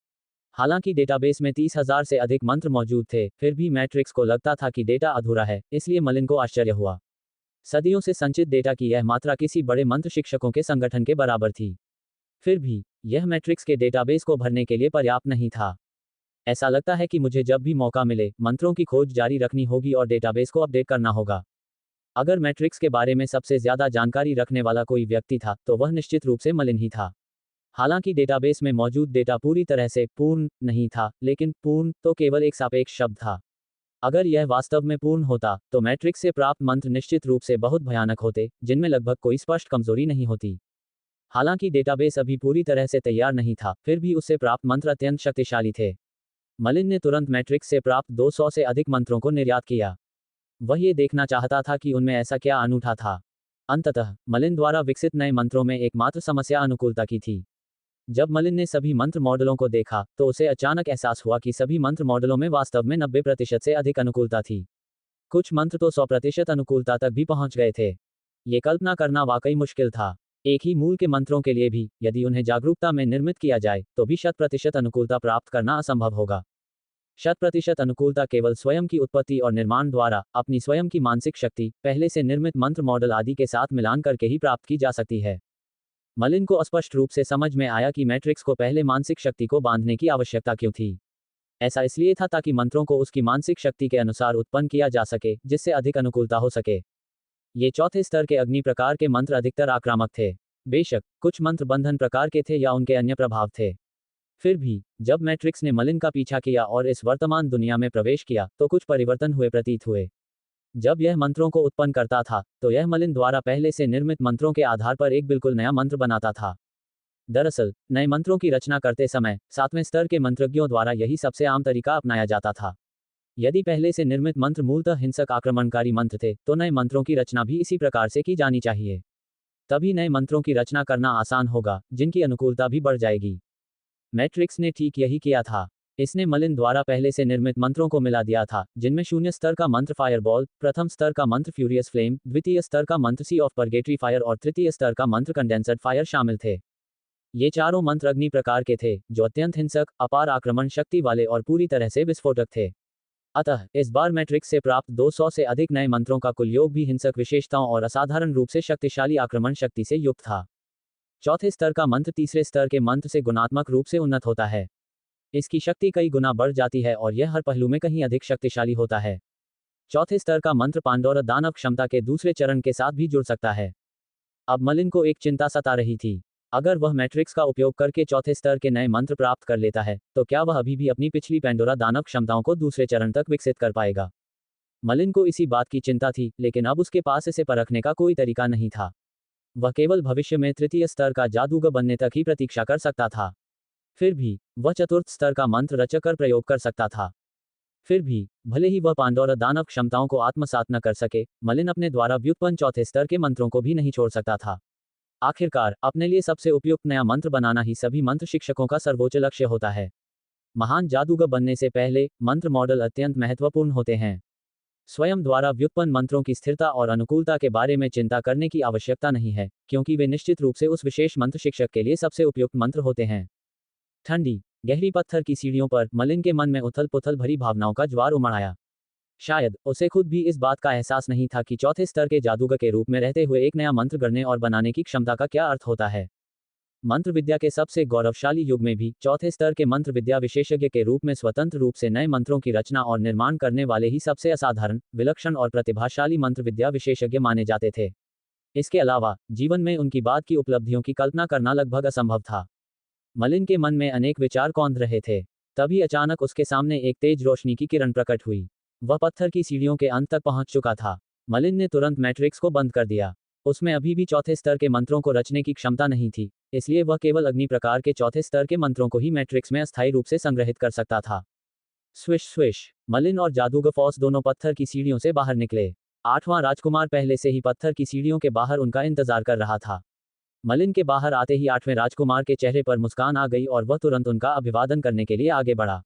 हालांकि डेटाबेस में 30,000 से अधिक मंत्र मौजूद थे, फिर भी मैट्रिक्स को लगता था कि डेटा अधूरा है, इसलिए मलिन को आश्चर्य हुआ। सदियों से संचित डेटा की यह मात्रा किसी बड़े मंत्र शिक्षकों के संगठन के बराबर थी। फिर भी यह मैट्रिक्स के डेटाबेस को भरने के लिए पर्याप्त नहीं था। ऐसा लगता है कि मुझे जब भी मौका मिले, मंत्रों की खोज जारी रखनी होगी और डेटाबेस को अपडेट करना होगा। अगर मैट्रिक्स के बारे में सबसे ज्यादा जानकारी रखने वाला कोई व्यक्ति था, तो वह निश्चित रूप से मलिन ही था। हालांकि डेटाबेस में मौजूद डेटा पूरी तरह से पूर्ण नहीं था, लेकिन पूर्ण तो केवल एक सापेक्ष शब्द था। अगर यह वास्तव में पूर्ण होता, तो मैट्रिक्स से प्राप्त मंत्र निश्चित रूप से बहुत भयानक होते, जिनमें लगभग कोई स्पष्ट कमजोरी नहीं होती। हालांकि डेटाबेस अभी पूरी तरह से तैयार नहीं था, फिर भी उससे प्राप्त मंत्र अत्यंत शक्तिशाली थे। मलिन ने तुरंत मैट्रिक्स से प्राप्त 200 से अधिक मंत्रों को निर्यात किया। वह ये देखना चाहता था कि उनमें ऐसा क्या अनूठा था। अंततः मलिन द्वारा विकसित नए मंत्रों में एकमात्र समस्या अनुकूलता की थी। जब मलिन ने सभी मंत्र मॉडलों को देखा, तो उसे अचानक एहसास हुआ कि सभी मंत्र मॉडलों में वास्तव में 90% से अधिक अनुकूलता थी। कुछ मंत्र तो 100% अनुकूलता तक भी पहुंच गए थे। ये कल्पना करना वाकई मुश्किल था। एक ही मूल के मंत्रों के लिए भी, यदि उन्हें जागरूकता में निर्मित किया जाए, तो भी 100% अनुकूलता प्राप्त करना असंभव होगा। 100% अनुकूलता केवल स्वयं की उत्पत्ति और निर्माण द्वारा, अपनी स्वयं की मानसिक शक्ति, पहले से निर्मित मंत्र मॉडल आदि के साथ मिलान करके ही प्राप्त की जा सकती है। मलिन को स्पष्ट रूप से समझ में आया कि मैट्रिक्स को पहले मानसिक शक्ति को बांधने की आवश्यकता क्यों थी। ऐसा इसलिए था ताकि मंत्रों को उसकी मानसिक शक्ति के अनुसार उत्पन्न किया जा सके, जिससे अधिक अनुकूलता हो सके। ये चौथे स्तर के अग्नि प्रकार के मंत्र अधिकतर आक्रामक थे। बेशक कुछ मंत्र बंधन प्रकार के थे या उनके अन्य प्रभाव थे। फिर भी जब मैट्रिक्स ने मलिन का पीछा किया और इस वर्तमान दुनिया में प्रवेश किया, तो कुछ परिवर्तन हुए प्रतीत हुए। जब यह मंत्रों को उत्पन्न करता था, तो यह मलिन द्वारा पहले से निर्मित मंत्रों के आधार पर एक बिल्कुल नया मंत्र बनाता था। दरअसल नए मंत्रों की रचना करते समय 7वें स्तर के मंत्रज्ञों द्वारा यही सबसे आम तरीका अपनाया जाता था। यदि पहले से निर्मित मंत्र मूलतः हिंसक आक्रमणकारी मंत्र थे, तो नए मंत्रों की रचना भी इसी प्रकार से की जानी चाहिए। तभी नए मंत्रों की रचना करना आसान होगा, जिनकी अनुकूलता भी बढ़ जाएगी। मैट्रिक्स ने ठीक यही किया था। इसने मलिन द्वारा पहले से निर्मित मंत्रों को मिला दिया था, जिनमें 0 स्तर का मंत्र फायरबॉल, प्रथम स्तर का मंत्र फ्यूरियस फ्लेम, द्वितीय स्तर का मंत्र सी ऑफ परगेटरी फायर और तृतीय स्तर का मंत्र कंडेंसर्ड फायर शामिल थे। ये चारों मंत्र अग्नि प्रकार के थे, जो अत्यंत हिंसक, अपार आक्रमण शक्ति वाले और पूरी तरह से विस्फोटक थे। अतः इस बार मैट्रिक्स से प्राप्त 200 से अधिक नए मंत्रों का कुल योग भी हिंसक विशेषताओं और असाधारण रूप से शक्तिशाली आक्रमण शक्ति से युक्त था। चौथे स्तर का मंत्र तीसरे स्तर के मंत्र से गुणात्मक रूप से उन्नत होता है। इसकी शक्ति कई गुना बढ़ जाती है और यह हर पहलू में कहीं अधिक शक्तिशाली होता है। चौथे स्तर का मंत्र पांडोरा दानव क्षमता के दूसरे चरण के साथ भी जुड़ सकता है। अब मलिन को एक चिंता सता रही थी। अगर वह मैट्रिक्स का उपयोग करके चौथे स्तर के नए मंत्र प्राप्त कर लेता है, तो क्या वह अभी भी अपनी पिछली पैंडोरा दानव क्षमताओं को दूसरे चरण तक विकसित कर पाएगा? मलिन को इसी बात की चिंता थी, लेकिन अब उसके पास इसे परखने का कोई तरीका नहीं था। वह केवल भविष्य में तृतीय स्तर का जादूगर बनने तक ही प्रतीक्षा कर सकता था। फिर भी वह चतुर्थ स्तर का मंत्र रचकर प्रयोग कर सकता था। फिर भी भले ही वह पांडोरा दानव क्षमताओं को आत्मसात न कर सके, मलिन अपने द्वारा व्युत्पन्न चौथे स्तर के मंत्रों को भी नहीं छोड़ सकता था। आखिरकार अपने लिए सबसे उपयुक्त नया मंत्र बनाना ही सभी मंत्र शिक्षकों का सर्वोच्च लक्ष्य होता है। महान जादूगर बनने से पहले मंत्र मॉडल अत्यंत महत्वपूर्ण होते हैं। स्वयं द्वारा व्युत्पन्न मंत्रों की स्थिरता और अनुकूलता के बारे में चिंता करने की आवश्यकता नहीं है, क्योंकि वे निश्चित रूप से उस विशेष मंत्र शिक्षक के लिए सबसे उपयुक्त मंत्र होते हैं। ठंडी गहरी पत्थर की सीढ़ियों पर मलिन के मन में उथल पुथल भरी भावनाओं का ज्वार उमड़ आया। शायद उसे खुद भी इस बात का एहसास नहीं था कि चौथे स्तर के जादूगर के रूप में रहते हुए एक नया मंत्र गढ़ने और बनाने की क्षमता का क्या अर्थ होता है। मंत्र विद्या के सबसे गौरवशाली युग में भी चौथे स्तर के मंत्र विद्या विशेषज्ञ के रूप में स्वतंत्र रूप से नए मंत्रों की रचना और निर्माण करने वाले ही सबसे असाधारण, विलक्षण और प्रतिभाशाली मंत्र विद्या विशेषज्ञ माने जाते थे। इसके अलावा जीवन में उनकी बाद की उपलब्धियों की कल्पना करना लगभग असंभव था। मलिन के मन में अनेक विचार कौंध रहे थे। तभी अचानक उसके सामने एक तेज रोशनी की किरण प्रकट हुई। वह पत्थर की सीढ़ियों के अंत तक पहुंच चुका था। मलिन ने तुरंत मैट्रिक्स को बंद कर दिया। उसमें अभी भी चौथे स्तर के मंत्रों को रचने की क्षमता नहीं थी, इसलिए वह केवल अग्नि प्रकार के चौथे स्तर के मंत्रों को ही मैट्रिक्स में अस्थायी रूप से संग्रहित कर सकता था। स्विश स्विश, मलिन और जादूगर फॉस दोनों पत्थर की सीढ़ियों से बाहर निकले। आठवां राजकुमार पहले से ही पत्थर की सीढ़ियों के बाहर उनका इंतजार कर रहा था। मलिन के बाहर आते ही आठवें राजकुमार के चेहरे पर मुस्कान आ गई और वह तुरंत उनका अभिवादन करने के लिए आगे बढ़ा।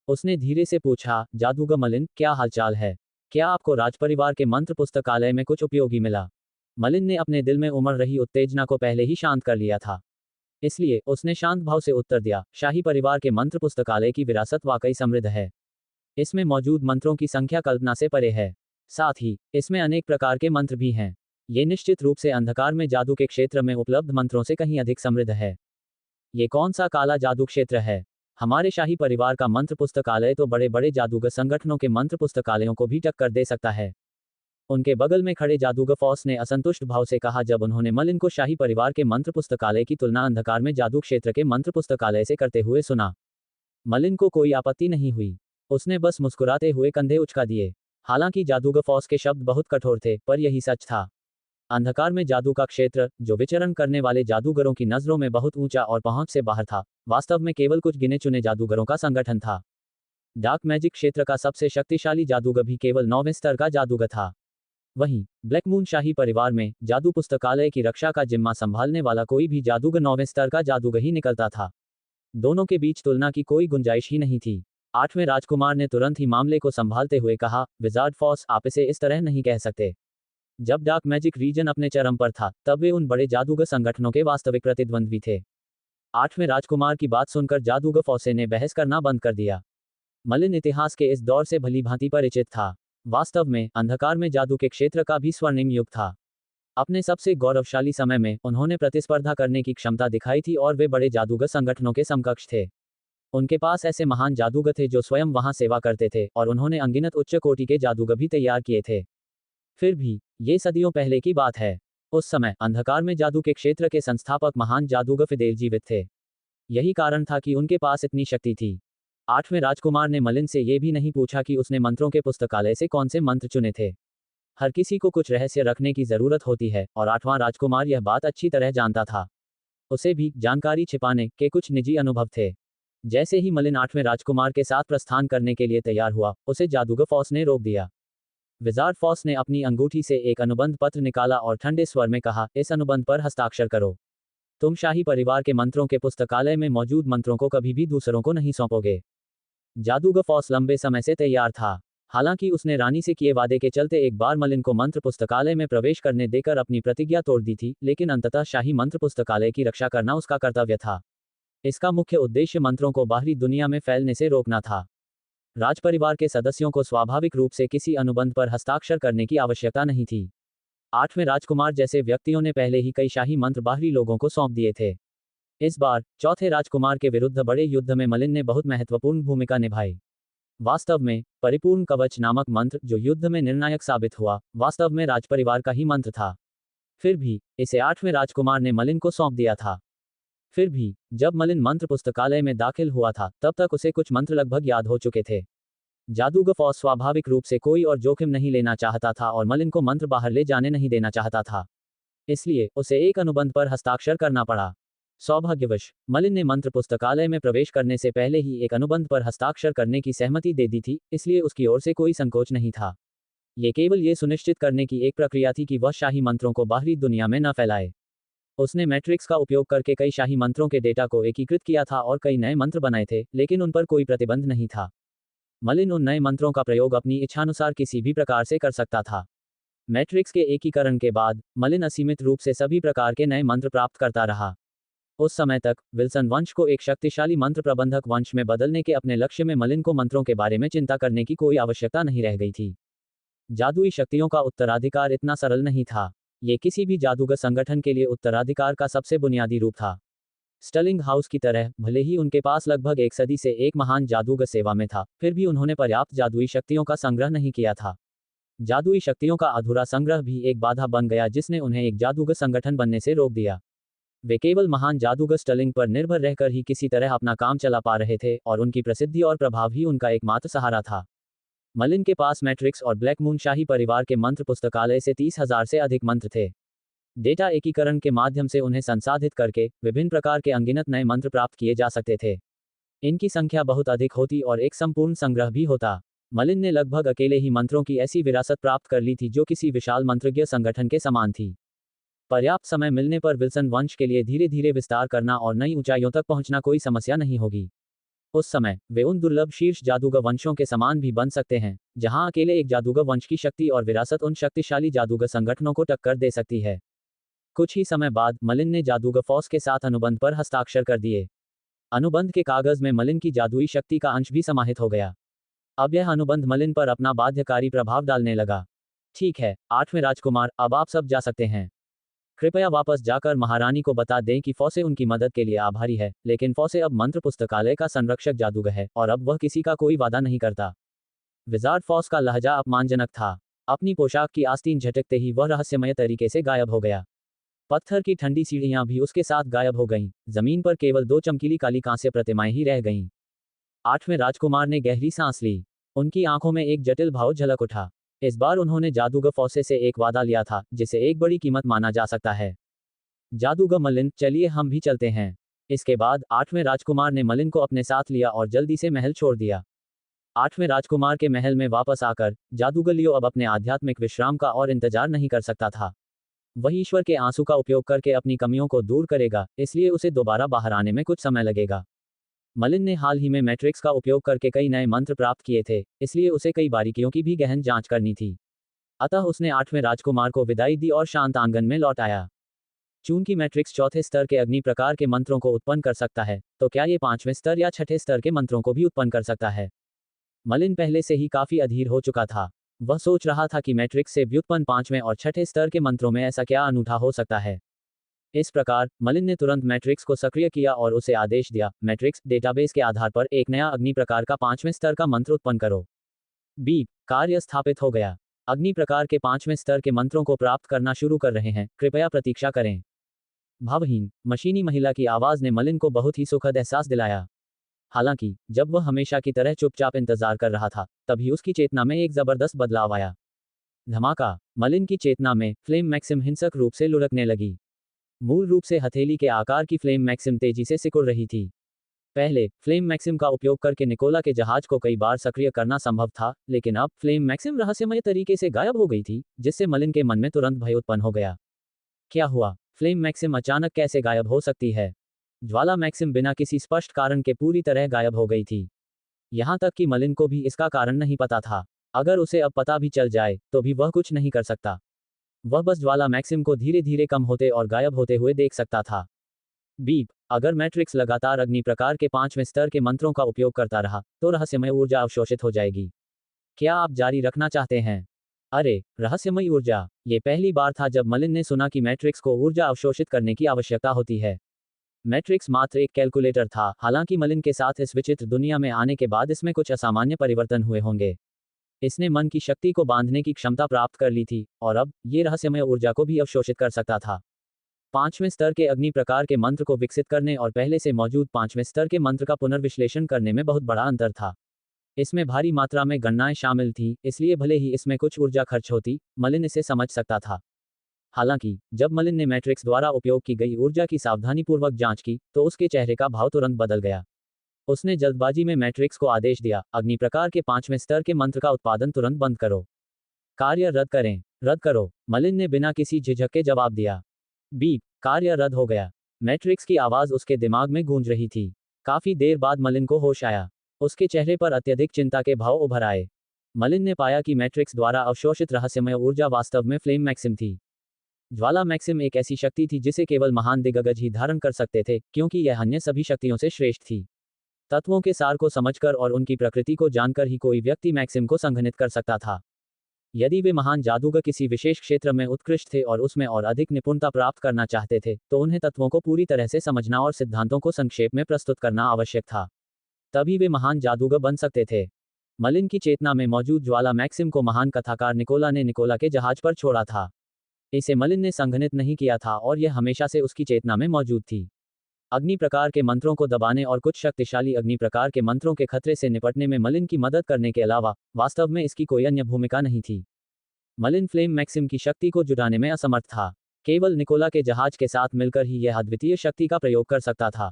उसने धीरे से पूछा, जादूगर मलिन, क्या हालचाल है? क्या आपको राजपरिवार के मंत्र पुस्तकालय में कुछ उपयोगी मिला? मलिन ने अपने दिल में उमड़ रही उत्तेजना को पहले ही शांत कर लिया था, इसलिए उसने शांत भाव से उत्तर दिया, शाही परिवार के मंत्र पुस्तकालय की विरासत वाकई समृद्ध है। इसमें मौजूद मंत्रों की संख्या कल्पना से परे है। साथ ही इसमें अनेक प्रकार के मंत्र भी हैं। ये निश्चित रूप से अंधकार में जादू के क्षेत्र में उपलब्ध मंत्रों से कहीं अधिक समृद्ध है। ये कौन सा काला जादू क्षेत्र है? हमारे शाही परिवार का मंत्र पुस्तकालय तो बड़े बड़े जादूगर संगठनों के मंत्र पुस्तकालयों को भी टक्कर दे सकता है। उनके बगल में खड़े जादूगर फॉस ने असंतुष्ट भाव से कहा जब उन्होंने मलिन को शाही परिवार के मंत्र पुस्तकालय की तुलना अंधकार में जादू क्षेत्र के मंत्र पुस्तकालय से करते हुए सुना। मलिन को कोई आपत्ति नहीं हुई। उसने बस मुस्कुराते हुए कंधे उचका दिए। हालांकि जादूगर फॉस के शब्द बहुत कठोर थे, पर यही सच था। अंधकार में जादू का क्षेत्र, जो विचरण करने वाले जादूगरों की नजरों में बहुत ऊंचा और पहुंच से बाहर था, वास्तव में केवल कुछ गिने चुने जादूगरों का संगठन था। डार्क मैजिक क्षेत्र का सबसे शक्तिशाली जादूगर भी केवल 9वें स्तर का जादूगर था। वहीं ब्लैक मून शाही परिवार में जादू पुस्तकालय की रक्षा का जिम्मा संभालने वाला कोई भी जादूगर 9वें स्तर का जादूगर ही निकलता था। दोनों के बीच तुलना की कोई गुंजाइश ही नहीं थी। आठवें राजकुमार ने तुरंत ही मामले को संभालते हुए कहा, विजार्ड फॉस, आप इसे इस तरह नहीं कह सकते। जब डार्क मैजिक रीजन अपने चरम पर था, तब वे उन बड़े जादूगर संगठनों के वास्तविक प्रतिद्वंद्वी थे। आठवें राजकुमार की बात सुनकर जादूगर फॉसे ने बहस करना बंद कर दिया। मलिन इतिहास के इस दौर से भलीभांति परिचित था। वास्तव में अंधकार में जादू के क्षेत्र का भी स्वर्णिम युग था। अपने सबसे गौरवशाली समय में उन्होंने प्रतिस्पर्धा करने की क्षमता दिखाई थी और वे बड़े जादूगर संगठनों के समकक्ष थे। उनके पास ऐसे महान जादूगर थे जो स्वयं वहां सेवा करते थे, और उन्होंने अनगिनत उच्च कोटि के जादूगर भी तैयार किए थे। फिर भी ये सदियों पहले की बात है। उस समय अंधकार में जादू के क्षेत्र के संस्थापक महान जादूगर फिदेल जीवित थे। यही कारण था कि उनके पास इतनी शक्ति थी। आठवें राजकुमार ने मलिन से यह भी नहीं पूछा कि उसने मंत्रों के पुस्तकालय से कौन से मंत्र चुने थे। हर किसी को कुछ रहस्य रखने की जरूरत होती है, और आठवां राजकुमार यह बात अच्छी तरह जानता था। उसे भी जानकारी छिपाने के कुछ निजी अनुभव थे। जैसे ही मलिन आठवें राजकुमार के साथ प्रस्थान करने के लिए तैयार हुआ, उसे जादूगर फॉस ने रोक दिया। विजार्ड फॉस ने अपनी अंगूठी से एक अनुबंध पत्र निकाला और ठंडे स्वर में कहा, इस अनुबंध पर हस्ताक्षर करो। तुम शाही परिवार के मंत्रों के पुस्तकालय में मौजूद मंत्रों को कभी भी दूसरों को नहीं सौंपोगे। जादूगर फॉस लंबे समय से तैयार था। हालांकि उसने रानी से किए वादे के चलते एक बार मलिन को मंत्र पुस्तकालय में प्रवेश करने देकर अपनी प्रतिज्ञा तोड़ दी थी, लेकिन अंततः शाही मंत्र पुस्तकालय की रक्षा करना उसका कर्तव्य था। इसका मुख्य उद्देश्य मंत्रों को बाहरी दुनिया में फैलने से रोकना था। राजपरिवार के सदस्यों को स्वाभाविक रूप से किसी अनुबंध पर हस्ताक्षर करने की आवश्यकता नहीं थी। आठवें राजकुमार जैसे व्यक्तियों ने पहले ही कई शाही मंत्र बाहरी लोगों को सौंप दिए थे। इस बार चौथे राजकुमार के विरुद्ध बड़े युद्ध में मलिन ने बहुत महत्वपूर्ण भूमिका निभाई। वास्तव में परिपूर्ण कवच नामक मंत्र जो युद्ध में निर्णायक साबित हुआ, वास्तव में राजपरिवार का ही मंत्र था। फिर भी इसे 8वें राजकुमार ने मलिन को सौंप दिया था। फिर भी जब मलिन मंत्र पुस्तकालय में दाखिल हुआ था, तब तक उसे कुछ मंत्र लगभग याद हो चुके थे। जादूगर फॉस स्वाभाविक रूप से कोई और जोखिम नहीं लेना चाहता था और मलिन को मंत्र बाहर ले जाने नहीं देना चाहता था। इसलिए उसे एक अनुबंध पर हस्ताक्षर करना पड़ा। सौभाग्यवश मलिन ने मंत्र पुस्तकालय में प्रवेश करने से पहले ही एक अनुबंध पर हस्ताक्षर करने की सहमति दे दी थी, इसलिए उसकी ओर से कोई संकोच नहीं था। ये केवल ये सुनिश्चित करने की एक प्रक्रिया थी कि वह शाही मंत्रों को बाहरी दुनिया में न फैलाए। उसने मैट्रिक्स का उपयोग करके कई शाही मंत्रों के डेटा को एकीकृत किया था और कई नए मंत्र बनाए थे, लेकिन उन पर कोई प्रतिबंध नहीं था। मलिन उन नए मंत्रों का प्रयोग अपनी इच्छानुसार किसी भी प्रकार से कर सकता था। मैट्रिक्स के एकीकरण के बाद मलिन असीमित रूप से सभी प्रकार के नए मंत्र प्राप्त करता रहा। उस समय तक विल्सन वंश को एक शक्तिशाली मंत्र प्रबंधक वंश में बदलने के अपने लक्ष्य में मलिन को मंत्रों के बारे में चिंता करने की कोई आवश्यकता नहीं रह गई थी। जादुई शक्तियों का उत्तराधिकार इतना सरल नहीं था। ये किसी भी जादूगर संगठन के लिए उत्तराधिकार का सबसे बुनियादी रूप था। स्टर्लिंग हाउस की तरह, भले ही उनके पास लगभग एक सदी से एक महान जादूगर सेवा में था, फिर भी उन्होंने पर्याप्त जादुई शक्तियों का संग्रह नहीं किया था। जादुई शक्तियों का अधूरा संग्रह भी एक बाधा बन गया जिसने उन्हें एक जादूगर संगठन बनने से रोक दिया। वे केवल महान जादूगर स्टर्लिंग पर निर्भर रहकर ही किसी तरह अपना काम चला पा रहे थे और उनकी प्रसिद्धि और प्रभाव ही उनका एकमात्र सहारा था। मलिन के पास मैट्रिक्स और ब्लैक मून शाही परिवार के मंत्र पुस्तकालय से 30,000 से अधिक मंत्र थे। डेटा एकीकरण के माध्यम से उन्हें संसाधित करके विभिन्न प्रकार के अनगिनत नए मंत्र प्राप्त किए जा सकते थे। इनकी संख्या बहुत अधिक होती और एक संपूर्ण संग्रह भी होता। मलिन ने लगभग अकेले ही मंत्रों की ऐसी विरासत प्राप्त कर ली थी जो किसी विशाल मंत्रज्ञ संगठन के समान थी। पर्याप्त समय मिलने पर विल्सन वंश के लिए धीरे धीरे विस्तार करना और नई ऊंचाइयों तक पहुंचना कोई समस्या नहीं होगी। उस समय वे उन दुर्लभ शीर्ष जादूगर वंशों के समान भी बन सकते हैं, जहां अकेले एक जादूगर वंश की शक्ति और विरासत उन शक्तिशाली जादूगर संगठनों को टक्कर दे सकती है। कुछ ही समय बाद मलिन ने जादूगर फॉस के साथ अनुबंध पर हस्ताक्षर कर दिए। अनुबंध के कागज में मलिन की जादुई शक्ति का अंश भी समाहित हो गया। अब यह अनुबंध मलिन पर अपना बाध्यकारी प्रभाव डालने लगा। ठीक है, 8वें राजकुमार, अब आप सब जा सकते हैं। कृपया वापस जाकर महारानी को बता दें कि फॉसे उनकी मदद के लिए आभारी है, लेकिन फॉसे अब मंत्र पुस्तकालय का संरक्षक जादूगर है और अब वह किसी का कोई वादा नहीं करता। विजार्ड फॉस का लहजा अपमानजनक था। अपनी पोशाक की आस्तीन झटकते ही वह रहस्यमय तरीके से गायब हो गया। पत्थर की ठंडी सीढ़ियां भी उसके साथ गायब हो गईं। जमीन पर केवल 2 चमकीली काली कांस्य प्रतिमाएं ही रह गईं। 8वें राजकुमार ने गहरी सांस ली। उनकी आंखों में एक जटिल भाव झलक उठा। इस बार उन्होंने जादूगर फॉसे से एक वादा लिया था, जिसे एक बड़ी कीमत माना जा सकता है। जादूगर मलिन, चलिए हम भी चलते हैं। इसके बाद 8वें राजकुमार ने मलिन को अपने साथ लिया और जल्दी से महल छोड़ दिया। 8वें राजकुमार के महल में वापस आकर जादूगर लियो अब अपने आध्यात्मिक विश्राम का और इंतजार नहीं कर सकता था। वह ईश्वर के आंसू का उपयोग करके अपनी कमियों को दूर करेगा, इसलिए उसे दोबारा बाहर आने में कुछ समय लगेगा। मलिन ने हाल ही में मैट्रिक्स का उपयोग करके कई नए मंत्र प्राप्त किए थे, इसलिए उसे कई बारीकियों की भी गहन जांच करनी थी। अतः उसने 8वें राजकुमार को विदाई दी और शांत आंगन में लौट आया। चूंकि मैट्रिक्स 4थे स्तर के अग्नि प्रकार के मंत्रों को उत्पन्न कर सकता है, तो क्या ये 5वें स्तर या 6ठे स्तर के मंत्रों को भी उत्पन्न कर सकता है? मलिन पहले से ही काफी अधीर हो चुका था। वह सोच रहा था कि मैट्रिक्स से व्युत्पन्न 5वें और 6ठे स्तर के मंत्रों में ऐसा क्या अनूठा हो सकता है। इस प्रकार मलिन ने तुरंत मैट्रिक्स को सक्रिय किया और उसे आदेश दिया, मैट्रिक्स, डेटाबेस के आधार पर एक नया अग्नि प्रकार का 5वें स्तर का मंत्र उत्पन्न करो। बीप, कार्य स्थापित हो गया। अग्नि प्रकार के 5वें स्तर के मंत्रों को प्राप्त करना शुरू कर रहे हैं, कृपया प्रतीक्षा करें। भावहीन मशीनी महिला की आवाज ने मलिन को बहुत ही सुखद एहसास दिलाया। हालांकि जब वह हमेशा की तरह चुपचाप इंतजार कर रहा था, तभी उसकी चेतना में एक जबरदस्त बदलाव आया। धमाका, मलिन की चेतना में फ्लेम मैक्सिम हिंसक रूप से लुढ़कने लगी। मूल रूप से हथेली के आकार की फ्लेम मैक्सिम तेजी से सिकुड़ रही थी। पहले फ्लेम मैक्सिम का उपयोग करके निकोला के जहाज को कई बार सक्रिय करना संभव था, लेकिन अब फ्लेम मैक्सिम रहस्यमय तरीके से गायब हो गई थी, जिससे मलिन के मन में तुरंत भय उत्पन्न हो गया। क्या हुआ? फ्लेम मैक्सिम अचानक कैसे गायब हो सकती है? ज्वाला मैक्सिम बिना किसी स्पष्ट कारण के पूरी तरह गायब हो गई थी। यहां तक कि मलिन को भी इसका कारण नहीं पता था। अगर उसे अब पता भी चल जाए, तो भी वह कुछ नहीं कर सकता। वह बस ज्वाला मैक्सिम को धीरे धीरे कम होते और गायब होते हुए देख सकता था। बीप, अगर मैट्रिक्स लगातार अग्नि प्रकार के 5वें स्तर के मंत्रों का उपयोग करता रहा, तो रहस्यमय ऊर्जा अवशोषित हो जाएगी। क्या आप जारी रखना चाहते हैं? अरे, रहस्यमय ऊर्जा! ये पहली बार था जब मलिन ने सुना कि मैट्रिक्स को ऊर्जा अवशोषित करने की आवश्यकता होती है। मैट्रिक्स मात्र एक कैलकुलेटर था, हालांकि मलिन के साथ इस विचित्र दुनिया में आने के बाद इसमें कुछ असामान्य परिवर्तन हुए होंगे। इसने मन की शक्ति को बांधने की क्षमता प्राप्त कर ली थी, और अब ये रहस्यमय ऊर्जा को भी अवशोषित कर सकता था। 5वें स्तर के अग्नि प्रकार के मंत्र को विकसित करने और पहले से मौजूद 5वें स्तर के मंत्र का पुनर्विश्लेषण करने में बहुत बड़ा अंतर था। इसमें भारी मात्रा में गणनाएं शामिल थीं, इसलिए भले ही इसमें कुछ ऊर्जा खर्च होती, मलिन इसे समझ सकता था। हालांकि जब मलिन ने मैट्रिक्स द्वारा उपयोग की गई ऊर्जा की सावधानीपूर्वक जांच की, तो उसके चेहरे का भाव तुरंत बदल गया। उसने जल्दबाजी में मैट्रिक्स को आदेश दिया, अग्नि प्रकार के 5वें स्तर के मंत्र का उत्पादन तुरंत बंद करो। कार्य रद्द करें। रद्द करो। मलिन ने बिना किसी झिझक के जवाब दिया। बीप। कार्य रद्द हो गया। मैट्रिक्स की आवाज उसके दिमाग में गूंज रही थी। काफी देर बाद मलिन को होश आया। उसके चेहरे पर अत्यधिक चिंता के भाव उभर आए। मलिन ने पाया कि मैट्रिक्स द्वारा अवशोषित रहस्यमय ऊर्जा वास्तव में फ्लेम मैक्सिम थी। ज्वाला मैक्सिम एक ऐसी शक्ति थी जिसे केवल महान दिग्गज ही धारण कर सकते थे, क्योंकि यह अन्य सभी शक्तियों से श्रेष्ठ थी। तत्वों के सार को समझकर और उनकी प्रकृति को जानकर ही कोई व्यक्ति मैक्सिम को संघनित कर सकता था। यदि वे महान जादूगर किसी विशेष क्षेत्र में उत्कृष्ट थे और उसमें और अधिक निपुणता प्राप्त करना चाहते थे, तो उन्हें तत्वों को पूरी तरह से समझना और सिद्धांतों को संक्षेप में प्रस्तुत करना आवश्यक था। तभी वे महान जादूगर बन सकते थे। मलिन की चेतना में मौजूद ज्वाला मैक्सिम को महान कथाकार निकोला ने निकोला के जहाज पर छोड़ा था। इसे मलिन ने संघनित नहीं किया था और यह हमेशा से उसकी चेतना में मौजूद थी। अग्नि प्रकार के मंत्रों को दबाने और कुछ शक्तिशाली अग्नि प्रकार के मंत्रों के खतरे से निपटने में मलिन की मदद करने के अलावा वास्तव में इसकी कोई अन्य भूमिका नहीं थी। मलिन फ्लेम मैक्सिम की शक्ति को जुटाने में असमर्थ था। केवल निकोला के जहाज के साथ मिलकर ही यह अद्वितीय शक्ति का प्रयोग कर सकता था।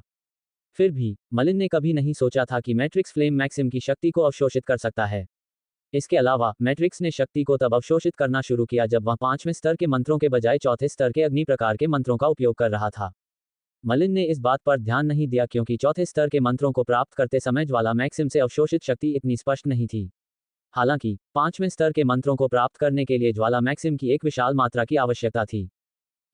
फिर भी मलिन ने कभी नहीं सोचा था कि मैट्रिक्स फ्लेम मैक्सिम की शक्ति को अवशोषित कर सकता है। इसके अलावा मैट्रिक्स ने शक्ति को तब अवशोषित करना शुरू किया जब वह 5वें स्तर के मंत्रों के बजाय 4थे स्तर के अग्नि प्रकार के मंत्रों का उपयोग कर रहा था। मलिन ने इस बात पर ध्यान नहीं दिया क्योंकि 4थे स्तर के मंत्रों को प्राप्त करते समय ज्वाला मैक्सिम से अवशोषित शक्ति इतनी स्पष्ट नहीं थी। हालांकि 5वें स्तर के मंत्रों को प्राप्त करने के लिए ज्वाला मैक्सिम की एक विशाल मात्रा की आवश्यकता थी।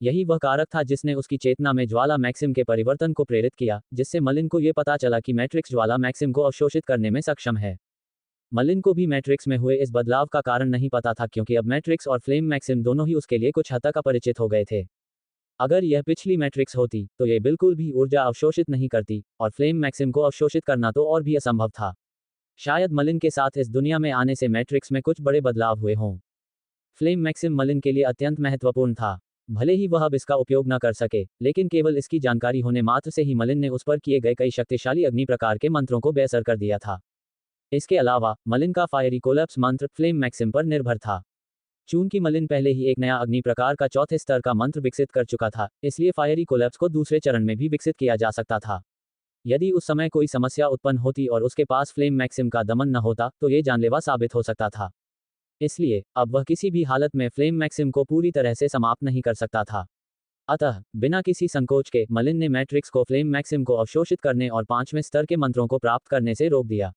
यही वह कारक था जिसने उसकी चेतना में ज्वाला मैक्सिम के परिवर्तन को प्रेरित किया, जिससे मलिन को यह पता चला कि मैट्रिक्स ज्वाला मैक्सिम को अवशोषित करने में सक्षम है। मलिन को भी मैट्रिक्स में हुए इस बदलाव का कारण नहीं पता था क्योंकि अब मैट्रिक्स और फ्लेम मैक्सिम दोनों ही उसके लिए कुछ हद तक अपरिचित हो गए थे। अगर यह पिछली मैट्रिक्स होती तो यह बिल्कुल भी ऊर्जा अवशोषित नहीं करती, और फ्लेम मैक्सिम को अवशोषित करना तो और भी असंभव था। शायद मलिन के साथ इस दुनिया में आने से मैट्रिक्स में कुछ बड़े बदलाव हुए हों। फ्लेम मैक्सिम मलिन के लिए अत्यंत महत्वपूर्ण था। भले ही वह अब इसका उपयोग न कर सके, लेकिन केवल इसकी जानकारी होने मात्र से ही मलिन ने उस पर किए गए कई शक्तिशाली अग्नि प्रकार के मंत्रों को बेअसर कर दिया था। इसके अलावा मलिन का फायरी कोलैप्स मंत्र फ्लेम मैक्सिम पर निर्भर था। चूंकि मलिन पहले ही एक नया अग्नि प्रकार का 4थे स्तर का मंत्र विकसित कर चुका था, इसलिए फायरी कोलैप्स को दूसरे चरण में भी विकसित किया जा सकता था। यदि उस समय कोई समस्या उत्पन्न होती और उसके पास फ्लेम मैक्सिम का दमन न होता, तो ये जानलेवा साबित हो सकता था। इसलिए अब वह किसी भी हालत में फ्लेम मैक्सिम को पूरी तरह से समाप्त नहीं कर सकता था। अतः बिना किसी संकोच के मलिन ने मैट्रिक्स को फ्लेम मैक्सिम को अवशोषित करने और 5वें स्तर के मंत्रों को प्राप्त करने से रोक दिया।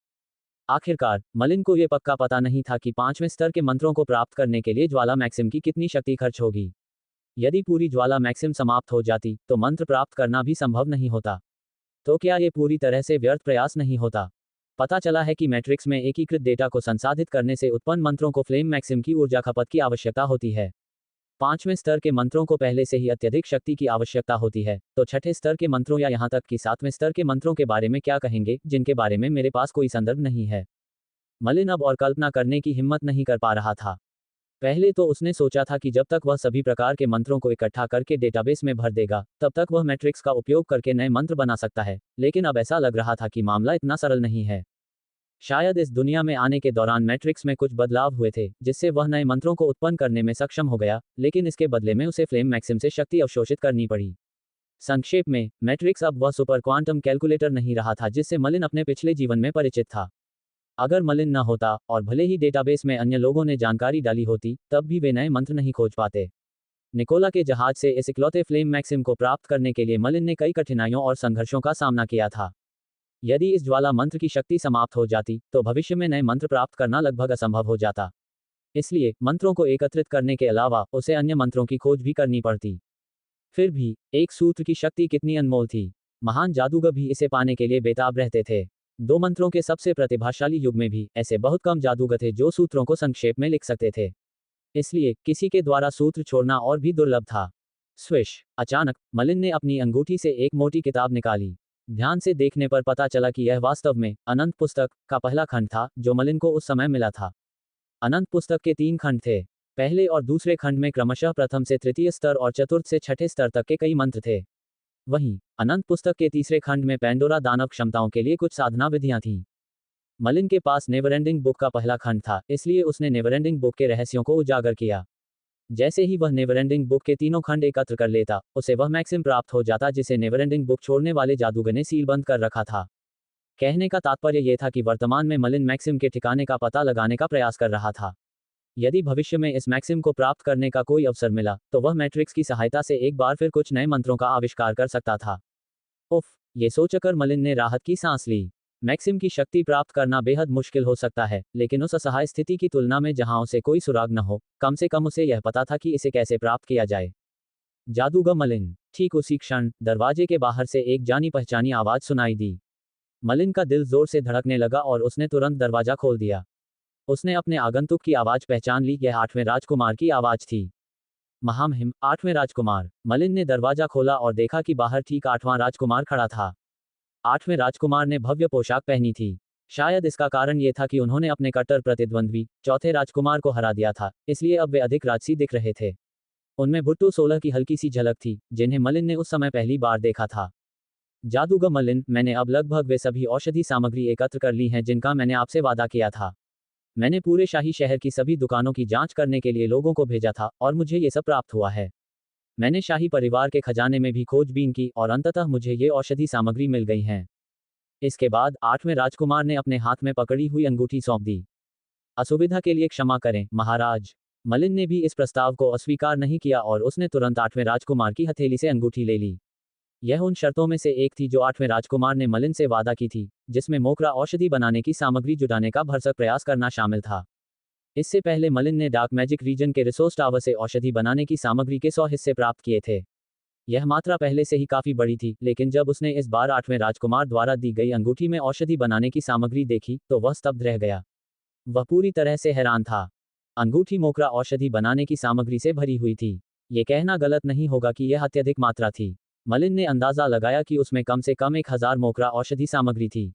आखिरकार मलिन को यह पक्का पता नहीं था कि 5वें स्तर के मंत्रों को प्राप्त करने के लिए ज्वाला मैक्सिम की कितनी शक्ति खर्च होगी। यदि पूरी ज्वाला मैक्सिम समाप्त हो जाती तो मंत्र प्राप्त करना भी संभव नहीं होता। तो क्या ये पूरी तरह से व्यर्थ प्रयास नहीं होता? पता चला है कि मैट्रिक्स में एकीकृत डेटा को संसाधित करने से उत्पन्न मंत्रों को फ्लेम मैक्सिम की ऊर्जा खपत की आवश्यकता होती है। 5वें स्तर के मंत्रों को पहले से ही अत्यधिक शक्ति की आवश्यकता होती है, तो 6ठे स्तर के मंत्रों या यहाँ तक कि 7वें स्तर के मंत्रों के बारे में क्या कहेंगे, जिनके बारे में मेरे पास कोई संदर्भ नहीं है। मलिन अब और कल्पना करने की हिम्मत नहीं कर पा रहा था। पहले तो उसने सोचा था कि जब तक वह सभी प्रकार के मंत्रों को इकट्ठा करके डेटाबेस में भर देगा, तब तक वह मैट्रिक्स का उपयोग करके नए मंत्र बना सकता है, लेकिन अब ऐसा लग रहा था कि मामला इतना सरल नहीं है। शायद इस दुनिया में आने के दौरान मैट्रिक्स में कुछ बदलाव हुए थे, जिससे वह नए मंत्रों को उत्पन्न करने में सक्षम हो गया, लेकिन इसके बदले में उसे फ्लेम मैक्सिम से शक्ति अवशोषित करनी पड़ी। संक्षेप में, मैट्रिक्स अब वह सुपर क्वांटम कैलकुलेटर नहीं रहा था जिससे मलिन अपने पिछले जीवन में परिचित था। अगर मलिन न होता और भले ही डेटाबेस में अन्य लोगों ने जानकारी डाली होती, तब भी वे नए मंत्र नहीं खोज पाते। निकोला के जहाज से इस इकलौते फ्लेम मैक्सिम को प्राप्त करने के लिए मलिन ने कई कठिनाइयों और संघर्षों का सामना किया था। यदि इस ज्वाला मंत्र की शक्ति समाप्त हो जाती, तो भविष्य में नए मंत्र प्राप्त करना लगभग असंभव हो जाता। इसलिए मंत्रों को एकत्रित करने के अलावा उसे अन्य मंत्रों की खोज भी करनी पड़ती। फिर भी एक सूत्र की शक्ति कितनी अनमोल थी। महान जादूगर भी इसे पाने के लिए बेताब रहते थे। 2 मंत्रों के सबसे प्रतिभाशाली युग में भी ऐसे बहुत कम जादूगर थे जो सूत्रों को संक्षेप में लिख सकते थे। इसलिए किसी के द्वारा सूत्र छोड़ना और भी दुर्लभ था। स्विश। अचानक मलिन ने अपनी अंगूठी से एक मोटी किताब निकाली। ध्यान से देखने पर पता चला कि यह वास्तव में अनंत पुस्तक का पहला खंड था जो मलिन को उस समय मिला था। अनंत पुस्तक के 3 खंड थे। पहले और दूसरे खंड में क्रमशः प्रथम से तृतीय स्तर और चतुर्थ से छठे स्तर तक के कई मंत्र थे। वहीं अनंत पुस्तक के तीसरे खंड में पैंडोरा दानव क्षमताओं के लिए कुछ साधना विधियां थीं। मलिन के पास नेवरएंडिंग बुक का पहला खंड था, इसलिए उसने नेवरएंडिंग बुक के रहस्यों को उजागर किया। जैसे ही वह नेवरएंडिंग बुक के तीनों खंड एकत्र कर लेता, उसे वह मैक्सिम प्राप्त हो जाता जिसे नेवरएंडिंग बुक छोड़ने वाले जादूगर ने सीलबंद कर रखा था। कहने का तात्पर्य यह था कि वर्तमान में मलिन मैक्सिम के ठिकाने का पता लगाने का प्रयास कर रहा था। यदि भविष्य में इस मैक्सिम को प्राप्त करने का कोई अवसर मिला, तो वह मैट्रिक्स की सहायता से एक बार फिर कुछ नए मंत्रों का आविष्कार कर सकता था। उफ, ये सोचकर मलिन ने राहत की सांस ली। मैक्सिम की शक्ति प्राप्त करना बेहद मुश्किल हो सकता है, लेकिन उस असहाय स्थिति की तुलना में जहां उसे कोई सुराग न हो, कम से कम उसे यह पता था कि इसे कैसे प्राप्त किया जाए। जादूगर मलिन। ठीक उसी क्षण दरवाजे के बाहर से एक जानी पहचानी आवाज सुनाई दी। मलिन का दिल जोर से धड़कने लगा और उसने तुरंत दरवाजा खोल दिया। उसने अपने आगंतुक की आवाज पहचान ली, यह 8वें राजकुमार की आवाज थी। महामहिम 8वें राजकुमार। मलिन ने दरवाजा खोला और देखा कि बाहर ठीक 8वां राजकुमार खड़ा था। 8वें राजकुमार ने भव्य पोशाक पहनी थी। शायद इसका कारण ये था कि उन्होंने अपने कट्टर प्रतिद्वंद्वी चौथे राजकुमार को हरा दिया था, इसलिए अब वे अधिक राजसी दिख रहे थे। उनमें भुट्टू 16 की हल्की सी झलक थी, जिन्हें मलिन ने उस समय पहली बार देखा था। जादूगर मलिन, मैंने अब लगभग वे सभी औषधि सामग्री एकत्र कर ली हैं जिनका मैंने आपसे वादा किया था। मैंने पूरे शाही शहर की सभी दुकानों की जांच करने के लिए लोगों को भेजा था और मुझे ये सब प्राप्त हुआ है। मैंने शाही परिवार के खजाने में भी खोजबीन की और अंततः मुझे ये औषधि सामग्री मिल गई हैं। इसके बाद 8वें राजकुमार ने अपने हाथ में पकड़ी हुई अंगूठी सौंप दी। असुविधा के लिए क्षमा करें, महाराज। मलिन ने भी इस प्रस्ताव को अस्वीकार नहीं किया और उसने तुरंत 8वें राजकुमार की हथेली से अंगूठी ले ली। यह उन शर्तों में से एक थी जो 8वें राजकुमार ने मलिन से वादा की थी, जिसमें मोकरा औषधि बनाने की सामग्री जुटाने का भरसक प्रयास करना शामिल था। इससे पहले मलिन ने डार्क मैजिक रीजन के रिसोर्स टावर से औषधि बनाने की सामग्री के 100 हिस्से प्राप्त किए थे। यह मात्रा पहले से ही काफी बड़ी थी, लेकिन जब उसने इस बार 8वें राजकुमार द्वारा दी गई अंगूठी में औषधि बनाने की सामग्री देखी, तो वह स्तब्ध रह गया। वह पूरी तरह से हैरान था। अंगूठी मोकरा औषधि बनाने की सामग्री से भरी हुई थी। ये कहना गलत नहीं होगा कि यह अत्यधिक मात्रा थी। मलिन ने अंदाजा लगाया कि उसमें कम से कम 1000 मोकरा औषधि सामग्री थी।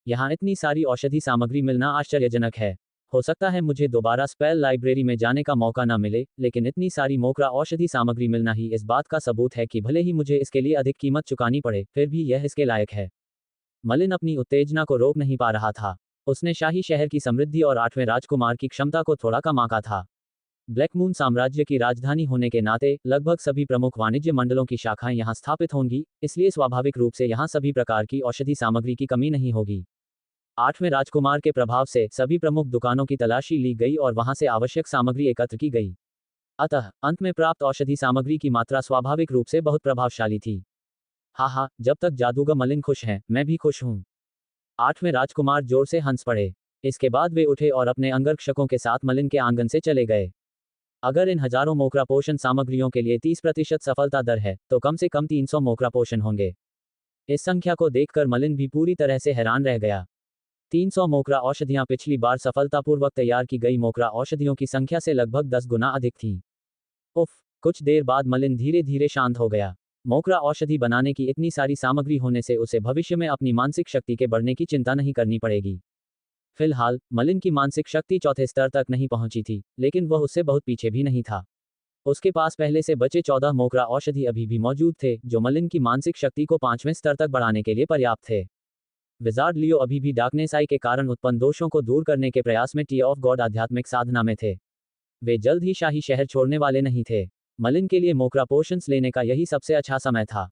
यहाँ इतनी सारी औषधि सामग्री मिलना आश्चर्यजनक है। हो सकता है मुझे दोबारा स्पेल लाइब्रेरी में जाने का मौका न मिले, लेकिन इतनी सारी मोकरा औषधि सामग्री मिलना ही इस बात का सबूत है कि भले ही मुझे इसके लिए अधिक कीमत चुकानी पड़े, फिर भी यह इसके लायक है। मलिन अपनी उत्तेजना को रोक नहीं पा रहा था। उसने शाही शहर की समृद्धि और 8वें राजकुमार की क्षमता को थोड़ा कम आंका था। ब्लैक मून साम्राज्य की राजधानी होने के नाते लगभग सभी प्रमुख वाणिज्य मंडलों की शाखाएं यहां स्थापित होंगी, इसलिए स्वाभाविक रूप से यहां सभी प्रकार की औषधि सामग्री की कमी नहीं होगी। 8वें राजकुमार के प्रभाव से सभी प्रमुख दुकानों की तलाशी ली गई और वहां से आवश्यक सामग्री एकत्र की गई। अतः अंत में प्राप्त औषधि सामग्री की मात्रा स्वाभाविक रूप से बहुत प्रभावशाली थी। हाँ, जब तक जादूगर मलिन खुश हैं, मैं भी खुश हूं। 8वें राजकुमार जोर से हंस पड़े। इसके बाद वे उठे और अपने अंगरक्षकों के साथ मलिन के आंगन से चले गए। अगर इन हजारों मोकरा पोषण सामग्रियों के लिए 30% सफलता दर है, तो कम से कम 300 मोकरा पोषण होंगे। इस संख्या को देखकर मलिन भी पूरी तरह से हैरान रह गया। 300 मोकरा औषधियां पिछली बार सफलतापूर्वक तैयार की गई मोकरा औषधियों की संख्या से लगभग 10 गुना अधिक थीं। उफ, कुछ देर बाद मलिन धीरे धीरे शांत हो गया। मोकरा औषधि बनाने की इतनी सारी सामग्री होने से उसे भविष्य में अपनी मानसिक शक्ति के बढ़ने की चिंता नहीं करनी पड़ेगी। फिलहाल मलिन की मानसिक शक्ति चौथे स्तर तक नहीं पहुंची थी, लेकिन वह उससे बहुत पीछे भी नहीं था। उसके पास पहले से बचे 14 मोकरा औषधि अभी भी मौजूद थे, जो मलिन की मानसिक शक्ति को 5वें स्तर तक बढ़ाने के लिए पर्याप्त थे। विजार्ड लियो अभी भी डार्कनेस आई के कारण उत्पन्न दोषों को दूर करने के प्रयास में टी ऑफ गॉड आध्यात्मिक साधना में थे। वे जल्द ही शाही शहर छोड़ने वाले नहीं थे। मलिन के लिए मोकरा पोशंस लेने का यही सबसे अच्छा समय था।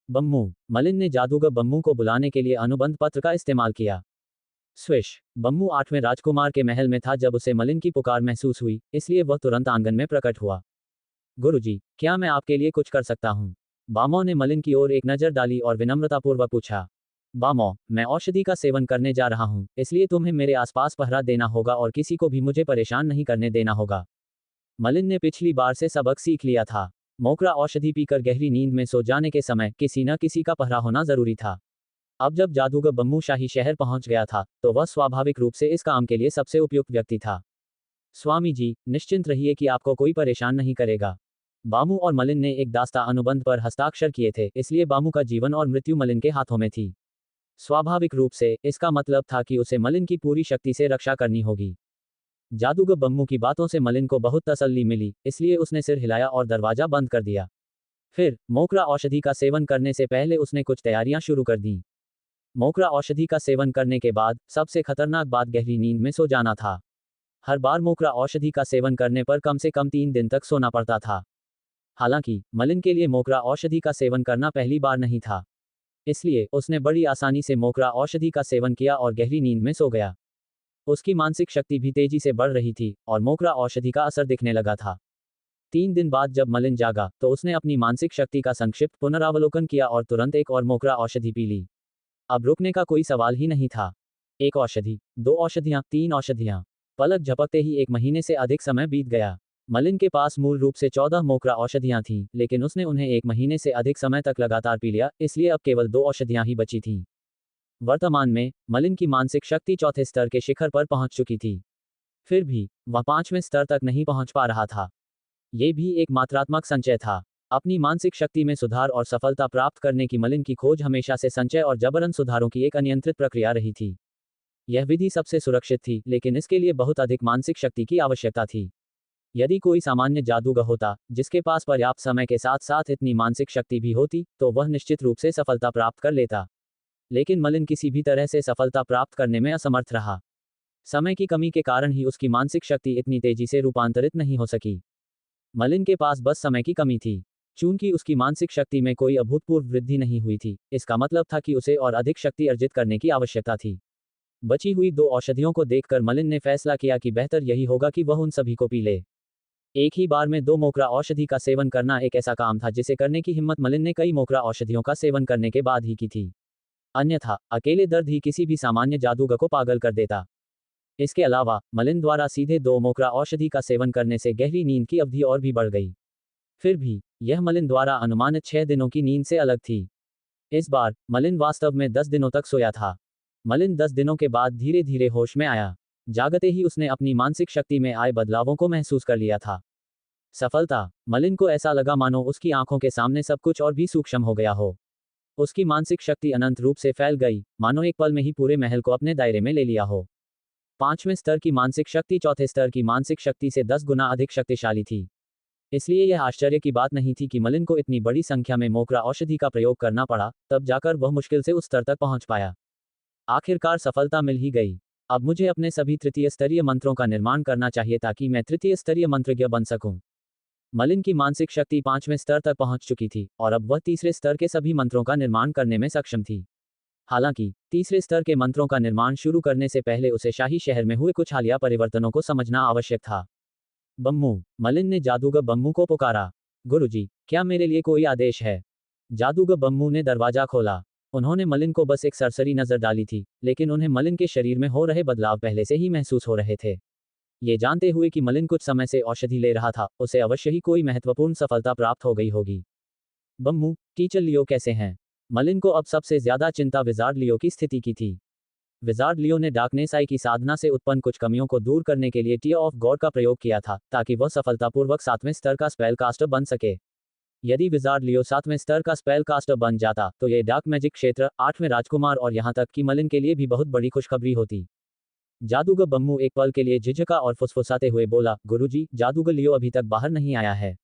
बम्मू। मलिन ने जादूगर बम्मू को बुलाने के लिए अनुबंध पत्र का इस्तेमाल किया। स्विश। बम्मू 8वें राजकुमार के महल में था जब उसे मलिन की पुकार महसूस हुई, इसलिए वह तुरंत आंगन में प्रकट हुआ। गुरुजी, क्या मैं आपके लिए कुछ कर सकता हूँ? बामो ने मलिन की ओर एक नजर डाली और विनम्रतापूर्वक पूछा। बामो, मैं औषधि का सेवन करने जा रहा हूँ, इसलिए तुम्हें मेरे आसपास पहरा देना होगा और किसी को भी मुझे परेशान नहीं करने देना होगा। मलिन ने पिछली बार से सबक सीख लिया था। मोकरा औषधि पीकर गहरी नींद में सो जाने के समय किसी न किसी का पहरा होना जरूरी था। अब जब जादूगर बम्मू शाही शहर पहुंच गया था, तो वह स्वाभाविक रूप से इस काम के लिए सबसे उपयुक्त व्यक्ति था। स्वामी जी, निश्चिंत रहिए कि आपको कोई परेशान नहीं करेगा। बामू और मलिन ने एक दास्ता अनुबंध पर हस्ताक्षर किए थे, इसलिए बामू का जीवन और मृत्यु मलिन के हाथों में थी। स्वाभाविक रूप से इसका मतलब था कि उसे मलिन की पूरी शक्ति से रक्षा करनी होगी। जादूगर बम्मू की बातों से मलिन को बहुत तसल्ली मिली, इसलिए उसने सिर हिलाया और दरवाजा बंद कर दिया। फिर मोकरा औषधि का सेवन करने से पहले उसने कुछ तैयारियां शुरू कर दी। मोकरा औषधि का सेवन करने के बाद सबसे खतरनाक बात गहरी नींद में सो जाना था। हर बार मोकरा औषधि का सेवन करने पर कम से कम 3 दिन तक सोना पड़ता था। हालांकि मलिन के लिए मोकरा औषधि का सेवन करना पहली बार नहीं था, इसलिए उसने बड़ी आसानी से मोकरा औषधि का सेवन किया और गहरी नींद में सो गया। उसकी मानसिक शक्ति भी तेजी से बढ़ रही थी और मोकरा औषधि का असर दिखने लगा था। 3 दिन बाद जब मलिन जागा तो उसने अपनी मानसिक शक्ति का संक्षिप्त पुनरावलोकन किया और तुरंत एक और मोकरा औषधि पी ली। अब रुकने का कोई सवाल ही नहीं था। 1 औषधि, 2 औषधियां, 3 औषधियां। पलक झपकते ही 1 महीने से अधिक समय बीत गया। मलिन के पास मूल रूप से 14 मोकरा औषधियां थीं, लेकिन उसने उन्हें 1 महीने से अधिक समय तक लगातार पी लिया, इसलिए अब केवल 2 औषधियां ही बची थीं। वर्तमान में मलिन की मानसिक शक्ति चौथे स्तर के शिखर पर पहुंच चुकी थी। फिर भी वह 5वें स्तर तक नहीं पहुंच पा रहा था। ये भी एक मात्रात्मक संचय था। अपनी मानसिक शक्ति में सुधार और सफलता प्राप्त करने की मलिन की खोज हमेशा से संचय और जबरन सुधारों की एक अनियंत्रित प्रक्रिया रही थी। यह विधि सबसे सुरक्षित थी, लेकिन इसके लिए बहुत अधिक मानसिक शक्ति की आवश्यकता थी। यदि कोई सामान्य जादूगर होता जिसके पास पर्याप्त समय के साथ साथ इतनी मानसिक शक्ति भी होती, तो वह निश्चित रूप से सफलता प्राप्त कर लेता। लेकिन मलिन किसी भी तरह से सफलता प्राप्त करने में असमर्थ रहा। समय की कमी के कारण ही उसकी मानसिक शक्ति इतनी तेजी से रूपांतरित नहीं हो सकी। मलिन के पास बस समय की कमी थी। चूंकि उसकी मानसिक शक्ति में कोई अभूतपूर्व वृद्धि नहीं हुई थी, इसका मतलब था कि उसे और अधिक शक्ति अर्जित करने की आवश्यकता थी। बची हुई 2 औषधियों को देखकर मलिन ने फैसला किया कि बेहतर यही होगा कि वह उन सभी को पी ले। एक ही बार में 2 मोकरा औषधि का सेवन करना एक ऐसा काम था जिसे करने की हिम्मत मलिन ने कई मोकरा औषधियों का सेवन करने के बाद ही की थी। अन्यथा अकेले दर्द ही किसी भी सामान्य जादूगर को पागल कर देता। इसके अलावा मलिन द्वारा सीधे 2 मोकरा औषधि का सेवन करने से गहरी नींद की अवधि और भी बढ़ गई। फिर भी यह मलिन द्वारा अनुमानित 6 दिनों की नींद से अलग थी। इस बार मलिन वास्तव में 10 दिनों तक सोया था। मलिन 10 दिनों के बाद धीरे धीरे होश में आया। जागते ही उसने अपनी मानसिक शक्ति में आए बदलावों को महसूस कर लिया था। सफलता। मलिन को ऐसा लगा मानो उसकी आंखों के सामने सब कुछ और भी सूक्ष्म हो गया हो। उसकी मानसिक शक्ति अनंत रूप से फैल गई, मानो एक पल में ही पूरे महल को अपने दायरे में ले लिया हो। 5वें स्तर की मानसिक शक्ति चौथे स्तर की मानसिक शक्ति से 10 गुना अधिक शक्तिशाली थी। इसलिए यह आश्चर्य की बात नहीं थी कि मलिन को इतनी बड़ी संख्या में मोकरा औषधि का प्रयोग करना पड़ा, तब जाकर वह मुश्किल से उस स्तर तक पहुंच पाया। आखिरकार सफलता मिल ही गई। अब मुझे अपने सभी तृतीय स्तरीय मंत्रों का निर्माण करना चाहिए ताकि मैं तृतीय स्तरीय मंत्रज्ञ बन सकूं। मलिन की मानसिक शक्ति 5वें स्तर तक पहुंच चुकी थी और अब वह तीसरे स्तर के सभी मंत्रों का निर्माण करने में सक्षम थी। हालांकि तीसरे स्तर के मंत्रों का निर्माण शुरू करने से पहले उसे शाही शहर में हुए कुछ हालिया परिवर्तनों को समझना आवश्यक था। बम्मू। मलिन ने जादूगर बम्मू को पुकारा। गुरुजी, क्या मेरे लिए कोई आदेश है? जादूगर बम्मू ने दरवाजा खोला। उन्होंने मलिन को बस एक सरसरी नजर डाली थी, लेकिन उन्हें मलिन के शरीर में हो रहे बदलाव पहले से ही महसूस हो रहे थे। ये जानते हुए कि मलिन कुछ समय से औषधि ले रहा था, उसे अवश्य ही कोई महत्वपूर्ण सफलता प्राप्त हो गई होगी। बम्मू, टीचर लियो कैसे हैं? मलिन को अब सबसे ज्यादा चिंता विजार्ड लियो की स्थिति की थी। विजार्ड लियो ने डार्कनेस आई की साधना से उत्पन्न कुछ कमियों को दूर करने के लिए टीयर ऑफ गॉड का प्रयोग किया था, ताकि वह सफलतापूर्वक 7वें स्तर का स्पेल कास्टर बन सके। यदि विजार्ड लियो 7वें स्तर का स्पेल कास्टर बन जाता, तो ये डार्क मैजिक क्षेत्र, 8वें राजकुमार और यहां तक कि मलिन के लिए भी बहुत बड़ी खुशखबरी होती। जादूगर बम्मू एक पल के लिए झिझका और फुसफुसाते हुए बोला, गुरुजी, जादूगर लियो अभी तक बाहर नहीं आया है।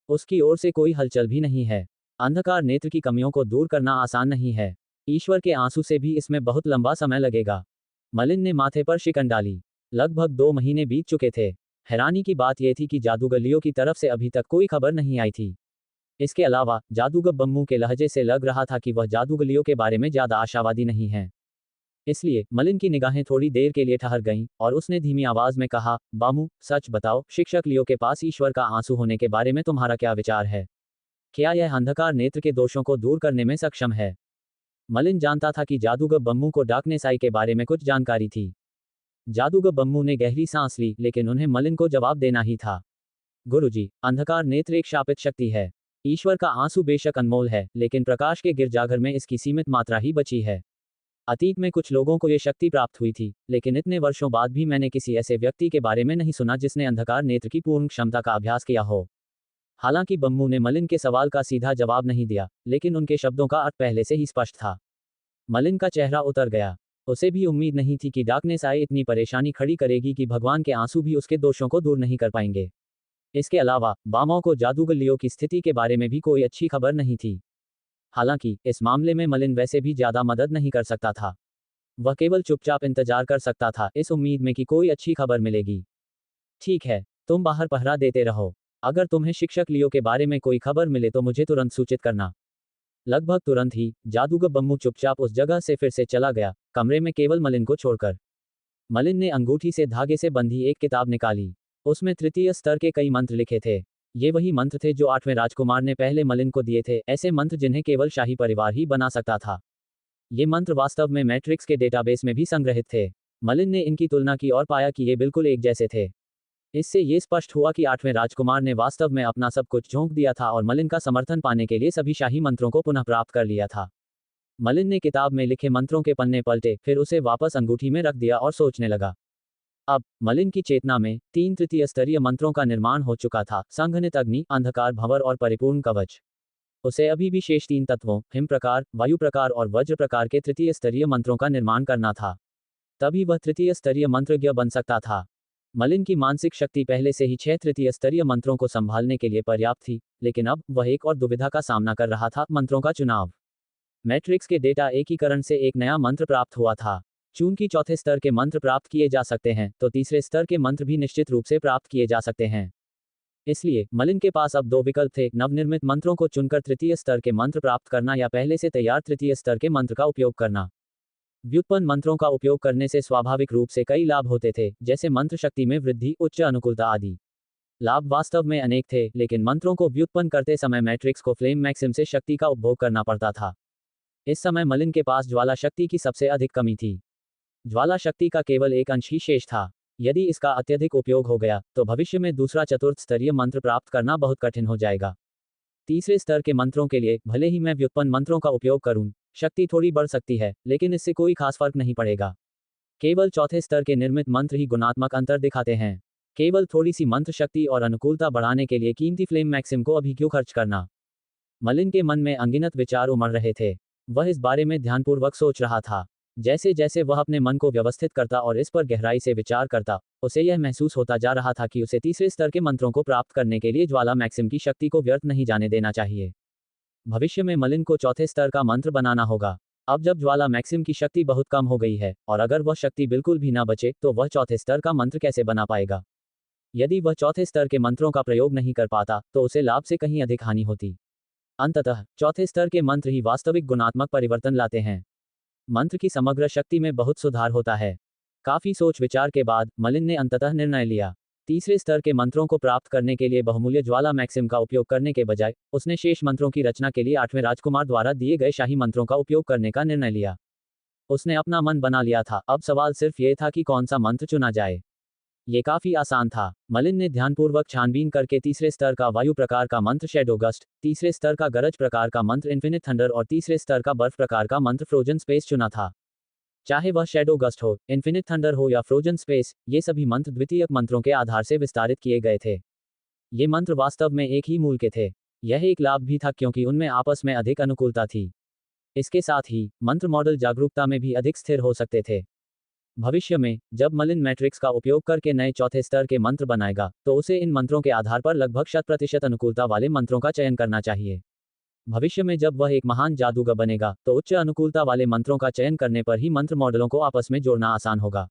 उसकी ओर से कोई हलचल भी नहीं है। अंधकार नेत्र की कमियों को दूर करना आसान नहीं है। ईश्वर के आंसू से भी इसमें बहुत लंबा समय लगेगा। मलिन ने माथे पर शिकन डाली। लगभग 2 महीने बीत चुके थे। हैरानी की बात यह थी कि जादूगर लियो की तरफ से अभी तक कोई खबर नहीं आई थी। इसके अलावा जादूगर बम्मू के लहजे से लग रहा था कि वह जादूगर लियो के बारे में ज्यादा आशावादी नहीं है। इसलिए मलिन की निगाहें थोड़ी देर के लिए ठहर गईं और उसने धीमी आवाज में कहा, बामू, सच बताओ, शिक्षक लियो के पास ईश्वर का आंसू होने के बारे में तुम्हारा क्या विचार है? क्या यह अंधकार नेत्र के दोषों को दूर करने में सक्षम है? मलिन जानता था कि जादूगर बम्मू को डार्कनेस आई के बारे में कुछ जानकारी थी। जादूगर बम्मू ने गहरी सांस ली, लेकिन उन्हें मलिन को जवाब देना ही था। गुरुजी, अंधकार नेत्र एक शापित शक्ति है। ईश्वर का आंसू बेशक अनमोल है, लेकिन प्रकाश के गिरजाघर में इसकी सीमित मात्रा ही बची है। अतीत में कुछ लोगों को यह शक्ति प्राप्त हुई थी, लेकिन इतने वर्षों बाद भी मैंने किसी ऐसे व्यक्ति के बारे में नहीं सुना जिसने अंधकार नेत्र की पूर्ण क्षमता का अभ्यास किया हो। हालांकि बम्मू ने मलिन के सवाल का सीधा जवाब नहीं दिया, लेकिन उनके शब्दों का अर्थ पहले से ही स्पष्ट था। मलिन का चेहरा उतर गया। उसे भी उम्मीद नहीं थी कि डार्कनेस आए इतनी परेशानी खड़ी करेगी कि भगवान के आंसू भी उसके दोषों को दूर नहीं कर पाएंगे। इसके अलावा बामाओ को जादूगर लियो की स्थिति के बारे में भी कोई अच्छी खबर नहीं थी। हालांकि इस मामले में मलिन वैसे भी ज्यादा मदद नहीं कर सकता था। वह केवल चुपचाप इंतजार कर सकता था, इस उम्मीद में कि कोई अच्छी खबर मिलेगी। ठीक है, तुम बाहर पहरा देते रहो। अगर तुम्हें शिक्षक लियो के बारे में कोई खबर मिले तो मुझे तुरंत सूचित करना। लगभग तुरंत ही जादूगर बम्मू चुपचाप उस जगह से फिर से चला गया, कमरे में केवल मलिन को छोड़कर। मलिन ने अंगूठी से धागे से बंधी एक किताब निकाली। उसमें तृतीय स्तर के कई मंत्र लिखे थे। ये वही मंत्र थे जो 8वें राजकुमार ने पहले मलिन को दिए थे, ऐसे मंत्र जिन्हें केवल शाही परिवार ही बना सकता था। ये मंत्र वास्तव में मैट्रिक्स के डेटाबेस में भी संग्रहित थे। मलिन ने इनकी तुलना की और पाया कि ये बिल्कुल एक जैसे थे। इससे ये स्पष्ट हुआ कि 8वें राजकुमार ने वास्तव में अपना सब कुछ झोंक दिया था और मलिन का समर्थन पाने के लिए सभी शाही मंत्रों को पुनः प्राप्त कर लिया था। मलिन ने किताब में लिखे मंत्रों के पन्ने पलटे, फिर उसे वापस अंगूठी में रख दिया और सोचने लगा। अब मलिन की चेतना में 3 तृतीय स्तरीय मंत्रों का निर्माण हो चुका था: संघनित अग्नि, अंधकार भंवर और परिपूर्ण कवच। उसे अभी भी शेष 3 तत्वों, हिम प्रकार, वायु प्रकार और वज्र प्रकार के तृतीय स्तरीय मंत्रों का निर्माण करना था। तभी वह तृतीय स्तरीय मंत्रज्ञ बन सकता था। मलिन की मानसिक शक्ति पहले से ही 6 तृतीय स्तरीय मंत्रों को संभालने के लिए पर्याप्त थी, लेकिन अब वह एक और दुविधा का सामना कर रहा था: मंत्रों का चुनाव। मैट्रिक्स के डेटा एकीकरण से एक नया मंत्र प्राप्त हुआ था। चूंकि चौथे स्तर के मंत्र प्राप्त किए जा सकते हैं, तो तीसरे स्तर के मंत्र भी निश्चित रूप से प्राप्त किए जा सकते हैं। इसलिए मलिन के पास अब 2 विकल्प थे: नवनिर्मित मंत्रों को चुनकर तृतीय स्तर के मंत्र प्राप्त करना या पहले से तैयार तृतीय स्तर के मंत्र का उपयोग करना। व्युत्पन्न मंत्रों का उपयोग करने से स्वाभाविक रूप से कई लाभ होते थे, जैसे मंत्र शक्ति में वृद्धि, उच्च अनुकूलता आदि। लाभ वास्तव में अनेक थे, लेकिन मंत्रों को व्युत्पन्न करते समय मैट्रिक्स को फ्लेम मैक्सिम से शक्ति का उपभोग करना पड़ता था। इस समय मलिन के पास ज्वाला शक्ति की सबसे अधिक कमी थी। ज्वाला शक्ति का केवल एक अंश ही शेष था। यदि इसका अत्यधिक उपयोग हो गया, तो भविष्य में दूसरा चतुर्थ स्तरीय मंत्र प्राप्त करना बहुत कठिन हो जाएगा। तीसरे स्तर के मंत्रों के लिए भले ही मैं व्युत्पन्न मंत्रों का उपयोग करूं, शक्ति थोड़ी बढ़ सकती है, लेकिन इससे कोई खास फर्क नहीं पड़ेगा। केवल चौथे स्तर के निर्मित मंत्र ही गुणात्मक अंतर दिखाते हैं। केवल थोड़ी सी मंत्र शक्ति और अनुकूलता बढ़ाने के लिए कीमती फ्लेम मैक्सिम को अभी क्यों खर्च करना? मलिन के मन में अनगिनत विचार उमड़ रहे थे। वह इस बारे में ध्यानपूर्वक सोच रहा था। जैसे जैसे वह अपने मन को व्यवस्थित करता और इस पर गहराई से विचार करता, उसे यह महसूस होता जा रहा था कि उसे तीसरे स्तर के मंत्रों को प्राप्त करने के लिए ज्वाला मैक्सिम की शक्ति को व्यर्थ नहीं जाने देना चाहिए। भविष्य में मलिन को चौथे स्तर का मंत्र बनाना होगा। अब जब ज्वाला मैक्सिम की शक्ति बहुत कम हो गई है, और अगर वह शक्ति बिल्कुल भी ना बचे, तो वह चौथे स्तर का मंत्र कैसे बना पाएगा? यदि वह चौथे स्तर के मंत्रों का प्रयोग नहीं कर पाता, तो उसे लाभ से कहीं अधिक हानि होती। अंततः चौथे स्तर के मंत्र ही वास्तविक गुणात्मक परिवर्तन लाते हैं। मंत्र की समग्र शक्ति में बहुत सुधार होता है। काफी सोच विचार के बाद मलिन ने अंततः निर्णय लिया। तीसरे स्तर के मंत्रों को प्राप्त करने के लिए बहुमूल्य ज्वाला मैक्सिम का उपयोग करने के बजाय उसने शेष मंत्रों की रचना के लिए 8वें राजकुमार द्वारा दिए गए शाही मंत्रों का उपयोग करने का निर्णय लिया। उसने अपना मन बना लिया था। अब सवाल सिर्फ ये था कि कौन सा मंत्र चुना जाए। ये काफी आसान था। मलिन ने ध्यानपूर्वक छानबीन करके तीसरे स्तर का वायु प्रकार का मंत्र शैडो गस्ट, तीसरे स्तर का गरज प्रकार का मंत्र इन्फिनिट थंडर और तीसरे स्तर का बर्फ प्रकार का मंत्र फ्रोजन स्पेस चुना था। चाहे वह शैडो गस्ट हो, इन्फिनिट थंडर हो या फ्रोजन स्पेस, ये सभी मंत्र द्वितीयक मंत्रों के आधार से विस्तारित किए गए थे। ये मंत्र वास्तव में एक ही मूल के थे। यह एक लाभ भी था क्योंकि उनमें आपस में अधिक अनुकूलता थी। इसके साथ ही मंत्र मॉडल जागरूकता में भी अधिक स्थिर हो सकते थे। भविष्य में जब मलिन मैट्रिक्स का उपयोग करके नए चौथे स्तर के मंत्र बनाएगा, तो उसे इन मंत्रों के आधार पर लगभग 100% अनुकूलता वाले मंत्रों का चयन करना चाहिए। भविष्य में जब वह एक महान जादूगर बनेगा, तो उच्च अनुकूलता वाले मंत्रों का चयन करने पर ही मंत्र मॉडलों को आपस में जोड़ना आसान होगा।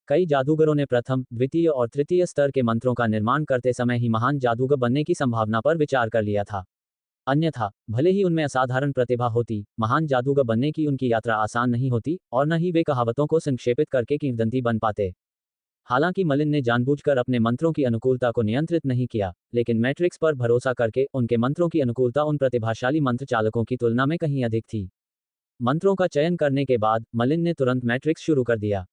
कई जादूगरों ने प्रथम, द्वितीय और तृतीय स्तर के मंत्रों का निर्माण करते समय ही महान जादूगर बनने की संभावना पर विचार कर लिया था। अन्यथा भले ही उनमें असाधारण प्रतिभा होती, महान जादूगर बनने की उनकी यात्रा आसान नहीं होती और न ही वे कहावतों को संक्षेपित करके किंवदंती बन पाते। हालांकि मलिन ने जानबूझकर अपने मंत्रों की अनुकूलता को नियंत्रित नहीं किया, लेकिन मैट्रिक्स पर भरोसा करके उनके मंत्रों की अनुकूलता उन प्रतिभाशाली मंत्र चालकों की तुलना में कहीं अधिक थी। मंत्रों का चयन करने के बाद मलिन ने तुरंत मैट्रिक्स शुरू कर दिया।